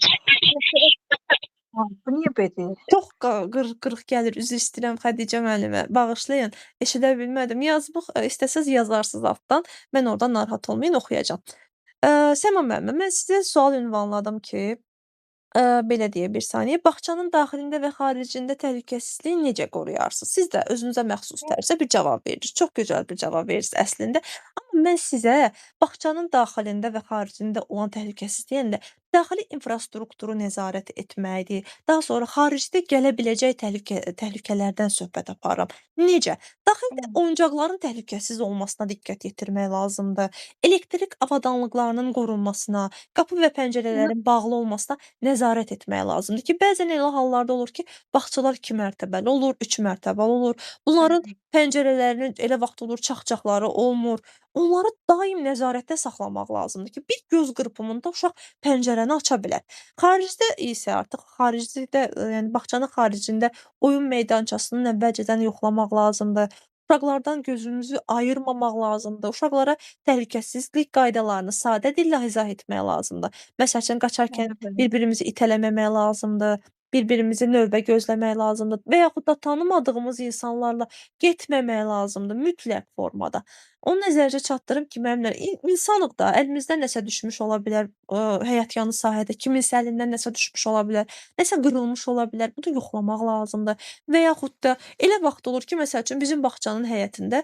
Bu niyə belə? Çox qırıq gəlir. Üzr istəyirəm Xədicə müəllimə. Bağışlayın. Eşidə bilmədim. Yazmaq istəsəz yazarsınız altdan. Mən oradan narahat olmayın, oxuyacağam. Səma müəllimə, mən sizə sual ünvanladım ki, belə deyə bir saniyə. Bağçanın daxilində və xaricində təhlükəsizliyi necə qoruyarsınız? Siz də özünüzə məxsus tərzdə bir cavab verirsiniz. Çox gözəl bir cavab verirsiniz əslində. Amma mən sizə bağçanın daxilində və xaricində olan təhlükəsizlik yəni daxili infrastrukturu nəzarət etməkdir. Daha sonra xaricdə gələ biləcək təhlükələrdən söhbət aparıram. Necə? Daxildə oyuncaqların təhlükəsiz olmasına diqqət yetirmək lazımdır. Elektrik avadanlıqlarının qorunmasına, qapı və pəncərələrin bağlı olmasına nəzarət etmək lazımdır ki, bəzən elə hallarda olur ki, bağçalar 2 mərtəbəli olur, 3 mərtəbəli olur. Bunların pəncərələrinin elə vaxt olur çax-çaxları olmur. Onları daim nəzarətdə saxlamaq lazımdır ki, bir göz qırpımında uşaq pəncərəni aça bilər. Xaricdə isə artıq yəni bağçanın xaricində oyun meydançasını əvvəlcədən yoxlamaq lazımdır. Uşaqlardan gözümüzü ayırmamaq lazımdır. Uşaqlara təhlükəsizlik qaydalarını sadə dillə izah etmək lazımdır. Məsəl üçün qaçarkən bir-birimizi itələməmək lazımdır. Bir-birimizi növbə gözləmək lazımdır və yaxud da tanımadığımız insanlarla getməmək lazımdır mütləq formada. Onu nəzərdə çatdırım ki, müəllimlər, insanıq da, əlimizdən nəsə düşmüş ola bilər, həyətyanı sahədə, kiminsə əlindən nəsə düşmüş ola bilər, nəsə qırılmış ola bilər. Bunu yoxlamaq lazımdır və yaxud da elə vaxt olur ki, məsəl üçün bizim bağçanın həyətində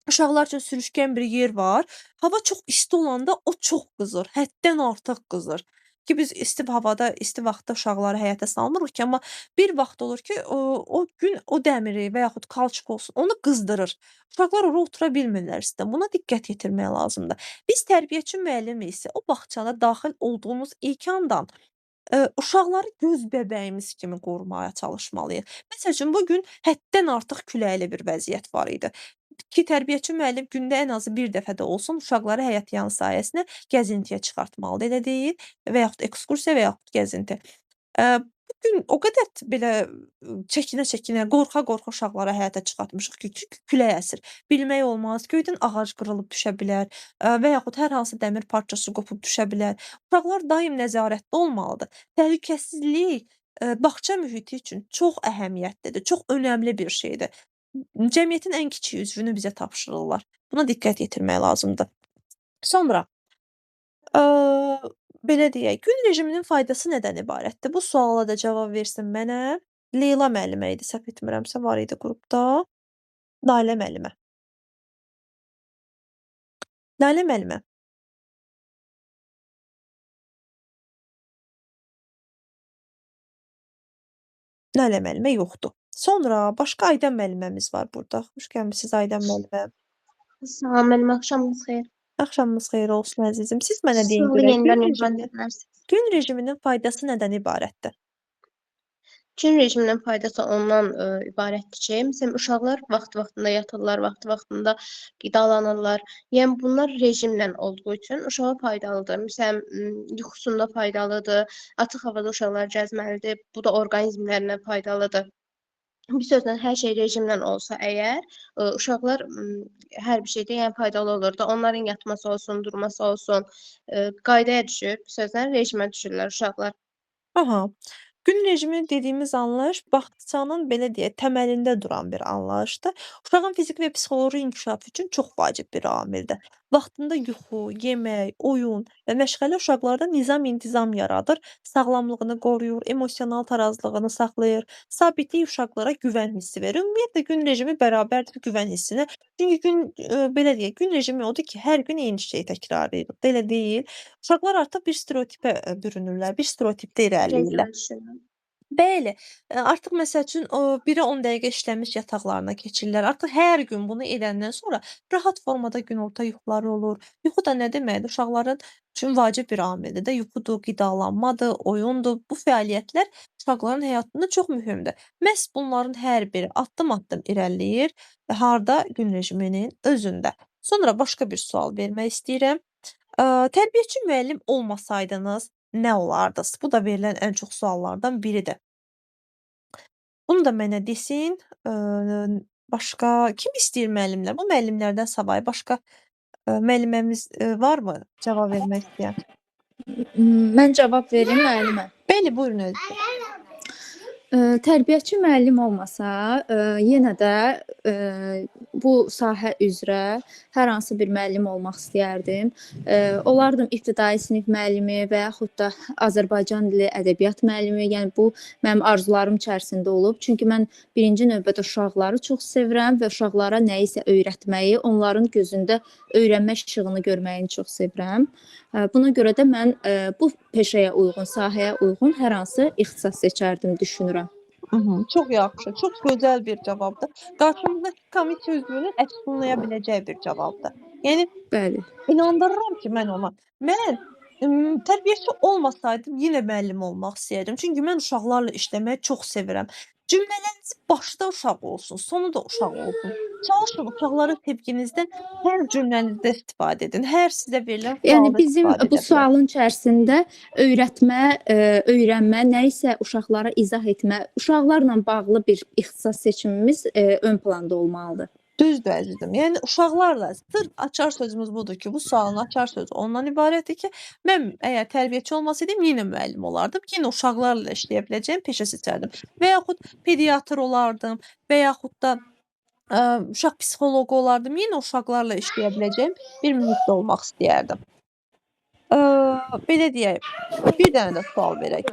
uşaqlar üçün sürüşkən bir yer var. Hava çox isti olanda o çox qızır, həddən artıq qızır. Ki biz isti havada, isti vaxtda uşaqları həyətə salmırıq ki, amma bir vaxt olur ki, o gün o dəmiri və yaxud kalçuk olsun, onu qızdırır. Uşaqlar ora otura bilmirlər istidən. Buna diqqət yetirmək lazımdır. Biz tərbiyəçi müəllimi isə o bağçana daxil olduğumuz ilk andan uşaqları göz bəbəyimiz kimi qorumaya çalışmalıyıq. Məsəl üçün, bu gün həddən artıq küləkli bir vəziyyət var idi. Ki tərbiyəçi müəllim gündə ən azı bir dəfə də olsun uşaqları həyətyanı sahəsinə gəzintiyə çıxartmalıdır, elə deyil? Və yaxud ekskursiya və yaxud gəzinti. Bu gün o qədər belə çəkinə-çəkinə, qorxa-qorxa uşaqları həyətə çıxartmışıq ki, çünki külək əsir. Bilmək olmaz, göydən ağac qırılıb düşə bilər və yaxud hər hansı dəmir parçası qopub düşə bilər. Uşaqlar daim nəzarətdə olmalıdır. Təhlükəsizlik bağça mühiti üçün çox əhəmiyyətlidir, çox önəmli bir şeydir. Cəmiyyətin ən kiçik üzvünü bizə tapşırırlar. Buna diqqət yetirmək lazımdır. Sonra, belə deyək, gün rejiminin faydası nədən ibarətdir? Bu suala da cavab versin mənə. Leyla müəllimə idi, səhv etmirəmsə, var idi qrupda. Lalə müəllimə. Lalə müəllimə. Lalə müəllimə yoxdur. Sonra başqa Aydən müəlliməmiz var burada. Xoş gəlmisiniz Aydən müəllimə. Salam müəllim, axşamınız xeyir. Axşamınız xeyir olsun əzizim. Siz mənə deyin Sualı görək, yenidən ünvan edə bilərsiniz. gün rejiminin faydası nədən ibarətdir? Gün rejimindən faydası ondan ibarətdir ki, məsələn, uşaqlar vaxt-vaxtında yatırlar, vaxt-vaxtında qidalanırlar. Yəni bunlar rejimlə olduğu üçün uşağa faydalıdır. Məsələn, yuxusunda faydalıdır, açıq havada uşaqlar gəzməlidir. Bu da orqanizmlərinə faydalıdır. Bir sözlə hər şey rejimlə olsa əgər, uşaqlar hər bir şeydə yəni faydalı olur da. Onların yatması olsun, durması olsun, qaydaya düşür. Bir sözlə rejimə düşürlər uşaqlar. Aha. Gün rejimi dediyimiz anlayış bağçanın belə deyək, təməlində duran bir anlayışdır. Uşağın fiziki və psixoloji inkişafı üçün çox vacib bir amildir. Vaxtında yuxu, yemək, oyun və məşğələ uşaqlarda nizam-intizam yaradır, sağlamlığını qoruyur, emosional tarazlığını saxlayır, sabitlik uşaqlara güvən hissi verir. Ümumiyyətlə gün rejimi bərabərdir güvən hissinə. Çünki belə deyək, gün rejimi odur ki, hər gün eyni şeyi təkrarlayırıq. Da elə deyil. Uşaqlar artıq bir stereotipə bürünürlər, bir stereotipdə irəliləyirlər. Rejimə düşürlər. Bəli, artıq məsəl üçün o 1-ə 10 dəqiqə işləmiş yataqlarına keçirlər. Artıq hər gün bunu edəndən sonra rahat formada günorta yuxuları olur. Yuxu da nə deməkdir? Uşaqların üçün vacib bir amildir də. Yuxudur, qidalanmadır, oyundur. Bu fəaliyyətlər uşaqların həyatında çox mühümdür. Məhz bunların hər biri addım-addım irəliləyir harda? Gün rejiminin özündə. Sonra başqa bir sual vermək istəyirəm. Tərbiyəçi müəllim olmasaydınız nə olardınız? Bu da verilən ən çox suallardan biridir. Bunu da mənə desin. Başqa kim istəyir müəllimlər? Bu müəllimlərdən savayı başqa müəlliməmiz varmı cavab vermək istəyən? Mən cavab verim müəllimə. Bəli, buyurun özünüz. Tərbiyəçi müəllim olmasa, yenə də bu sahə üzrə hər hansı bir müəllim olmaq istəyərdim. Olardım ibtidai sinif müəllimi və yaxud da Azərbaycan dili ədəbiyyat müəllimi. Yəni bu mənim arzularım içərisində olub. Çünki mən birinci növbədə uşaqları çox sevirəm və uşaqlara nəyisə öyrətməyi, onların gözündə öyrənmə işığını görməyini çox sevirəm. Buna görə də mən bu peşəyə uyğun, sahəyə uyğun hər hansı ixtisas seçərdim düşünürəm. Çox yaxşı, çox gözəl bir cavabdır. Qarşımızdakı komissiya üzvünün əfsunlaya biləcəyi bir cavabdır. Yəni Bəli. inandırıram ki, mən ona. Mən tərbiyəçi olmasaydım yenə müəllim olmaq istəyərdim. Çünki mən uşaqlarla işləməyi çox sevirəm. Cümlələrinizin başda uşaq olsun, sonu da uşaq olsun. Çalışın uşaqların sevginizdən hər cümlənizdə istifadə edin. Hər sizə verilən Yəni sualda bizim istifadə bu edə bilərsiniz. sualın içərisində öyrətmə, öyrənmə, nə isə uşaqlara izah etmə, uşaqlarla bağlı bir ixtisas seçimimiz ön planda olmalıdır. Düzdür əzizim. Yəni uşaqlarla sırf açar sözümüz budur ki, bu sualın açar sözü ondan ibarətdir ki, mən əgər tərbiyəçi olmasaydım yenə müəllim olardım. Yenə uşaqlarla işləyə biləcəyim peşə seçərdim. Və yaxud pediatr olardım və yaxud da uşaq psixoloqu olardım. Yenə uşaqlarla işləyə biləcəyim bir mühitdə olmaq istəyərdim. Belə deyək, bir dənə də sual verək.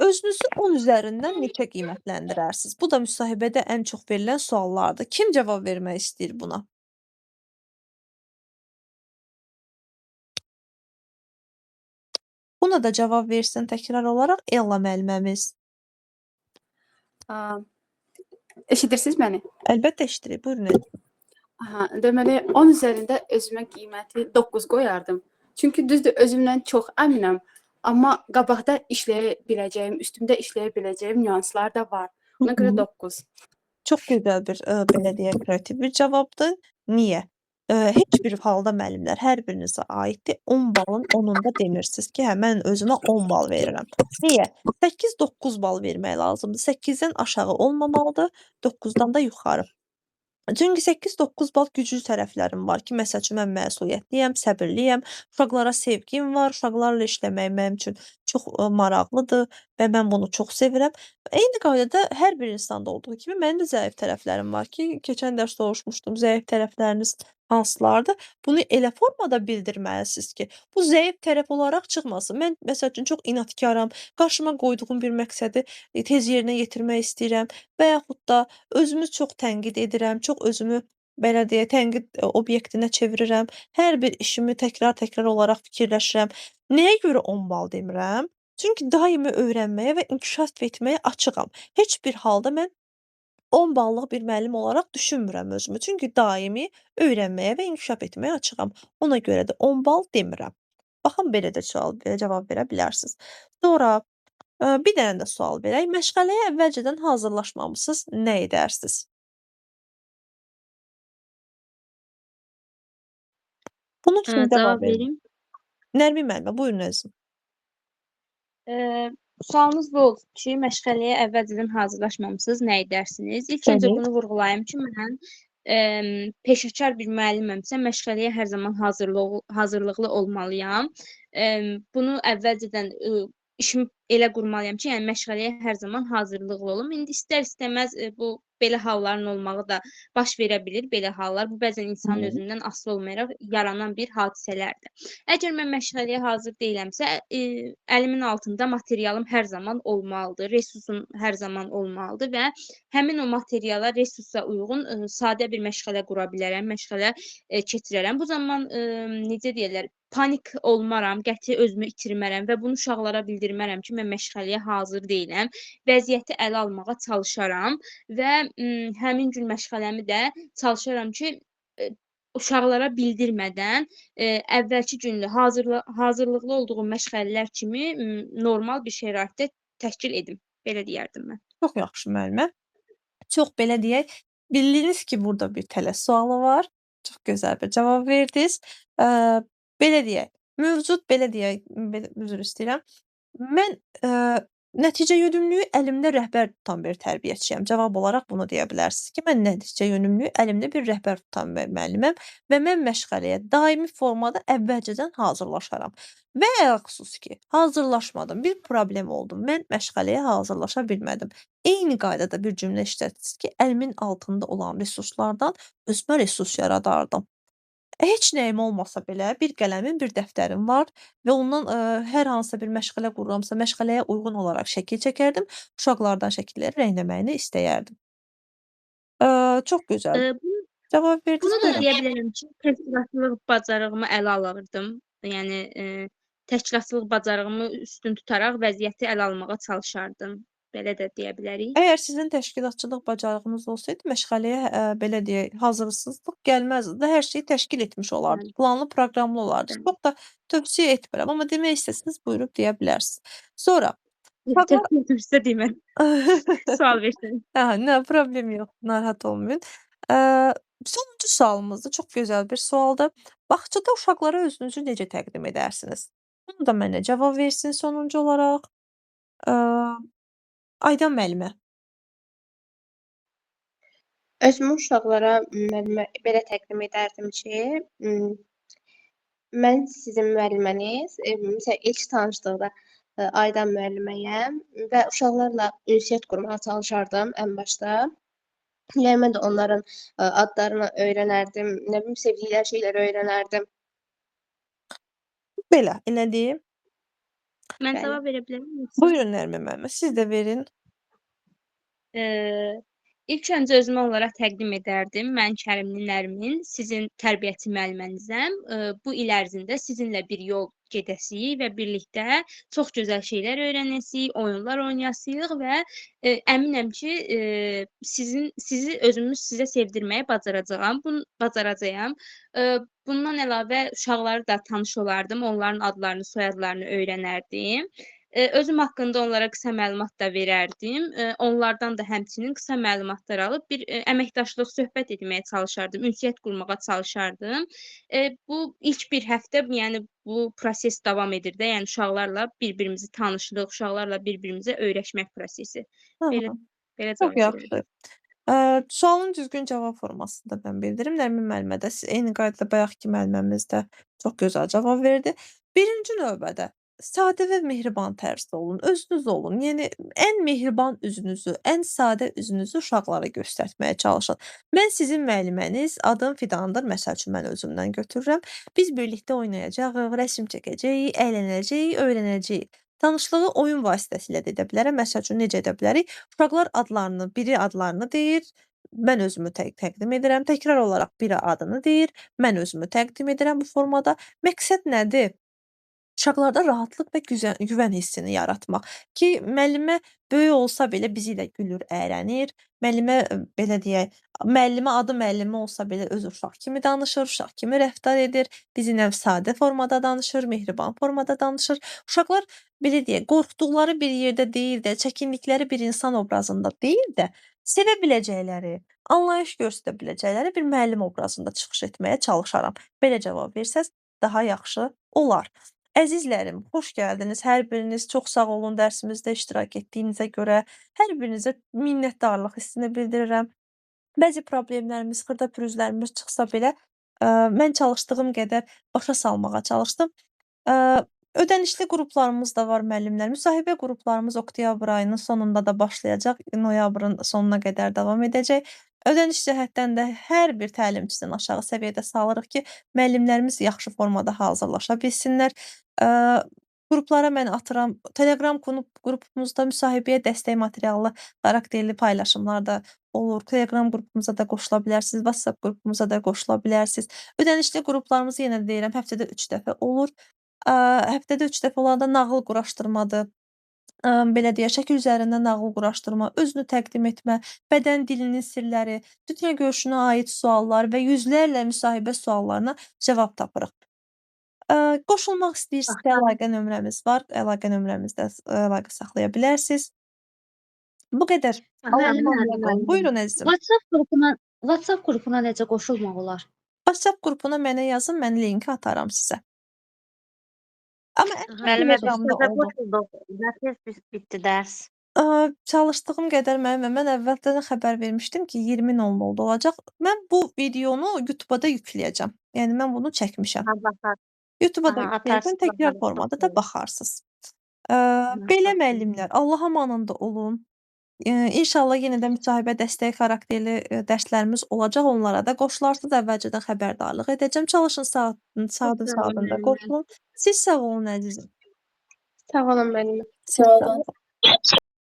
Özünüzü 10 üzərindən neçə qiymətləndirərsiniz? Bu da müsahibədə ən çox verilən suallardır. Kim cavab vermək istəyir buna? Buna da cavab versin təkrar olaraq Ella müəlliməmiz. Eşidirsiniz məni? Əlbəttə eşidirik. Buyurun. Deməli 10 üzərində özümə qiyməti 9 qoyardım. Çünki düzdür, özümdən çox əminəm, amma qabaqda işləyə biləcəyim, üstümdə işləyə biləcəyim nüanslar da var. Ona görə 9. Çox gözəl bir belə deyək, kreativ bir cavabdır. Niyə? Heç bir halda müəllimlər hər birinizə aiddir. 10 balın 10-unda demirsiniz ki, hə mən özümə 10 bal verirəm. Niyə? 8-9 bal vermək lazımdır. 8-dən aşağı olmamalıdır, 9-dan da yuxarı. Çünki 8-9 bal güclü tərəflərim var ki, məsəl üçün mən məsuliyyətliyəm, səbirliyəm, uşaqlara sevgim var, uşaqlarla işləmək mənim üçün çox maraqlıdır və mən bunu çox sevirəm. Eyni qaydada hər bir insanda olduğu kimi mənim də zəif tərəflərim var ki, keçən dərs soruşmuşdum, zəif tərəfləriniz hansılardır? Bunu elə formada bildirməlisiniz ki, bu zəif tərəf olaraq çıxmasın. Mən məsəl üçün çox inadkaram, qarşıma qoyduğum bir məqsədi tez yerinə yetirmək istəyirəm və yaxud da özümü çox tənqid edirəm, çox özümü belə deyək, tənqid obyektinə çevirirəm. Hər bir işimi təkrar-təkrar olaraq fikirləşirəm. Nəyə görə 10 bal demirəm? Çünki daimi öyrənməyə və inkişaf etməyə açığam. Heç bir halda mən 10 ballıq bir müəllim olaraq düşünmürəm özümü. Çünki daimi öyrənməyə və inkişaf etməyə açığam. Ona görə də 10 bal demirəm. Baxın belə də cavab verə bilərsiniz. Sonra Bir dənə də sual verək. Məşğələyə əvvəlcədən hazırlaşmamısınız, nə edərsiniz? Bunun üçün cavab Cavab verin. vereyim. Nərmin müəllimə, buyurun əzizim. Sualınız bu oldu ki, məşğələyə əvvəlcədən hazırlaşmamısınız, nə edərsiniz? İlk öncə Bəli. bunu vurğulayım ki, mən peşəkar bir müəlliməmsə, məşğələyə hər zaman hazırlıqlı olmalıyam. Bunu əvvəlcədən işimi elə qurmalıyam ki, yəni məşğələyə hər zaman hazırlıqlı olum. İndi istər-istəməz bu belə halların olmağı da baş verə bilir. Belə hallar bu bəzən insanın özündən asılı olmayaraq yaranan bir hadisələrdir. Əgər mən məşğələyə hazır deyiləmsə, əlimin altında materialım hər zaman olmalıdır, resursum hər zaman olmalıdır və həmin o materiala, resursa uyğun sadə bir məşğələ qura bilərəm, məşğələ keçirərəm. Bu zaman necə deyirlər, panik olmaram, qəti özümü itirmərəm və bunu uşaqlara bildirmərəm ki, mən məşğələyə hazır deyiləm. Vəziyyəti ələ almağa çalışaram və həmin gün məşğələmi də çalışaram ki, uşaqlara bildirmədən əvvəlki gündə hazırlıqlı olduğum məşğələlər kimi normal bir şəraitdə təşkil edim. Belə deyərdim mən. Çox yaxşı müəllimə. Çox belə deyək, bildiniz ki, burada bir tələ sualı var. Çox gözəl bir cavab verdiniz. Belə deyək, mövcud belə deyək, üzr istəyirəm. Mən nəticə yönümlülüyü əlimdə rəhbər tutan bir tərbiyəçiyəm. Cavab olaraq bunu deyə bilərsiniz ki, mən nəticə yönümlülüyü əlimdə bir rəhbər tutan bir müəlliməm və mən məşğələyə daimi formada əvvəlcədən hazırlaşaram. Və əxsus ki, hazırlaşmadım, bir problem oldu, mən məşğələyə hazırlaşa bilmədim. Eyni qaydada bir cümlə işlətsiniz ki, əlimin altında olan resurslardan özümə resurs yaradardım. Heç nəyim olmasa belə bir qələmim, bir dəftərim var və ondan hər hansısa bir məşğələ qururamsa, məşğələyə uyğun olaraq şəkil çəkərdim. Uşaqlardan şəkilləri rəngləməyini istəyərdim. Çox gözəl. Bunu Cavab verdiniz. Bunu da Buyurun. deyə bilərəm ki, təşkilatçılıq bacarığımı ələ alırdım. Yəni təşkilatçılıq bacarığımı üstün tutaraq vəziyyəti ələ almağa çalışardım. Belə də deyə bilərik. Əgər sizin təşkilatçılıq bacarığınız olsaydı, məşğələyə belə deyək, hazırsızlıq gəlməzdi də, hər şeyi təşkil etmiş olardınız. Bəli. Planlı, proqramlı olardınız. Bəli. Çox da tövsiyə etmirəm, amma demək istəsəniz buyurub deyə bilərsiniz. Sonra uşaqlar Tövsiyə demən. Sual versin. Nə problem yox, narahat olmayın. Sonuncu sualımız da çox gözəl bir sualdır. Bağçada uşaqlara özünüzü necə təqdim edərsiniz? Bunu da mənə cavab versin sonuncu olaraq. Aydan müəllimə. Özümü uşaqlara müəllimə belə təqdim edərdim ki, mən sizin müəlliməniz, məsələn, ilk tanışlıqda Aydan müəlliməyəm və uşaqlarla ünsiyyət qurmağa çalışardım ən başda. Yəni mən də onların adlarını öyrənərdim, nə bilim sevdikləri şeyləri öyrənərdim. Belə, elədir. Mən Bəli. cavab verə bilərəm? Buyurun Nərmin müəllimə, siz də verin. İlk öncə özümü onlara təqdim edərdim. Mən Kərimli Nərmin, sizin tərbiyəçi müəllimənizəm. Bu il ərzində sizinlə bir yol gedəsiyik və birlikdə çox gözəl şeylər öyrənəsiyik, oyunlar oynayasıyıq və əminəm ki, sizi özümüz sizə sevdirməyi bacaracağam. Bundan əlavə uşaqları da tanış olardım, onların adlarını, soyadlarını öyrənərdim. Özüm haqqında onlara qısa məlumat da verərdim. Onlardan da həmçinin qısa məlumatlar alıb bir əməkdaşlıq söhbət etməyə çalışardım, ünsiyyət qurmağa çalışardım. Bu ilk bir həftə, yəni bu proses davam edir də, yəni uşaqlarla bir-birimizi tanışlıq, uşaqlarla bir-birimizə öyrəşmək prosesi. Hı Belə hı. belə Çox cavab yaxşı. verərdim. Sualın düzgün cavab formasını da mən bildirim. Nərmin müəllimə də eyni qaydada bayaqki müəlliməmiz də çox gözəl cavab verdi. Birinci növbədə sadə və mehriban tərzdə olun, özünüz olun. Yəni ən mehriban üzünüzü, ən sadə üzünüzü uşaqlara göstərməyə çalışın. Mən sizin müəlliməniz, adım Fidandır. Məsəl üçün mən özümdən götürürəm. Biz birlikdə oynayacağıq, rəsm çəkəcəyik, əylənəcəyik, öyrənəcəyik. Tanışlığı oyun vasitəsilə də edə bilərəm. Məsəl üçün necə edə bilərik? Uşaqlar adlarını, biri adlarını deyir, mən özümü təqdim edirəm. Təkrar olaraq biri adını deyir, mən özümü təqdim edirəm bu formada. Məqsəd nədir? uşaqlarda rahatlıq və güvən hissini yaratmaq ki, müəllimə böyük olsa belə bizi ilə gülür, əylənir. Müəllimə, belə deyək, müəllimə adı müəllimə olsa belə öz uşaq kimi danışır, uşaq kimi rəftar edir, bizimlə sadə formada danışır, mehriban formada danışır. Uşaqlar, belə deyək, qorxduqları bir yerdə deyil də, çəkindikləri bir insan obrazında deyil də, sevə biləcəkləri, anlayış göstərə biləcəkləri bir müəllim obrazında çıxış etməyə çalışaram. Belə cavab versəz daha yaxşı olar. Əzizlərim, xoş gəldiniz. Hər biriniz çox sağ olun dərsimizdə iştirak etdiyinizə görə. Hər birinizə minnətdarlıq hissini bildirirəm. Bəzi problemlərimiz, xırda-pürüzlərimiz çıxsa belə, mən çalışdığım qədər başa salmağa çalışdım. Ödənişli qruplarımız da var müəllimlər. Müsahibə qruplarımız oktyabr ayının sonunda da başlayacaq, noyabrın sonuna qədər davam edəcək. Ödəniş cəhətdən də hər bir təlimçisini aşağı səviyyədə salırıq ki, müəllimlərimiz yaxşı formada hazırlaşa bilsinlər. Qruplara mən atıram. Telegram qrupumuzda müsahibəyə dəstək materiallı xarakterli paylaşımlar da olur. Telegram qrupumuza da qoşula bilərsiniz, WhatsApp qrupumuza da qoşula bilərsiniz. Ödənişli qruplarımız yenə də deyirəm, həftədə 3 dəfə olur. Həftədə 3 dəfə olanda nağıl quraşdırmadır. Belə deyək, şəkil üzərində nağıl quraşdırma, özünü təqdim etmə, bədən dilinin sirləri, dünya görüşünə aid suallar və yüzlərlə müsahibə suallarına cavab tapırıq. Qoşulmaq istəyirsinizsə əlaqə nömrəmiz var. Əlaqə nömrəmizdə əlaqə saxlaya bilərsiniz. Bu qədər. Müəllimə, Buyurun əzizim. WhatsApp qrupuna necə qoşulmaq olar? WhatsApp qrupuna mənə yazın, mən linki ataram sizə. Amma Müəllimə, biz Telegramda sizə oldu. qoşulduq. Bitdi dərs. Çalışdığım qədər müəllimə, mən əvvəldən xəbər vermişdim ki, 20:00-da olacaq. Mən bu videonu YouTube-a da yükləyəcəm. Yəni mən bunu çəkmişəm. YouTube-a da yükləyəcəm, təkrar formada da baxarsınız. Belə müəllimlər, Allah amanında olun. İnşallah yenə də müsahibə dəstək xarakterli dərslərimiz olacaq. Onlara da qoşularsınız. Əvvəlcədən xəbərdarlıq edəcəm. Çalışın saatında qoşulun. Siz sağ olun əzizim. Sağ olun müəllimə. Sağ olun.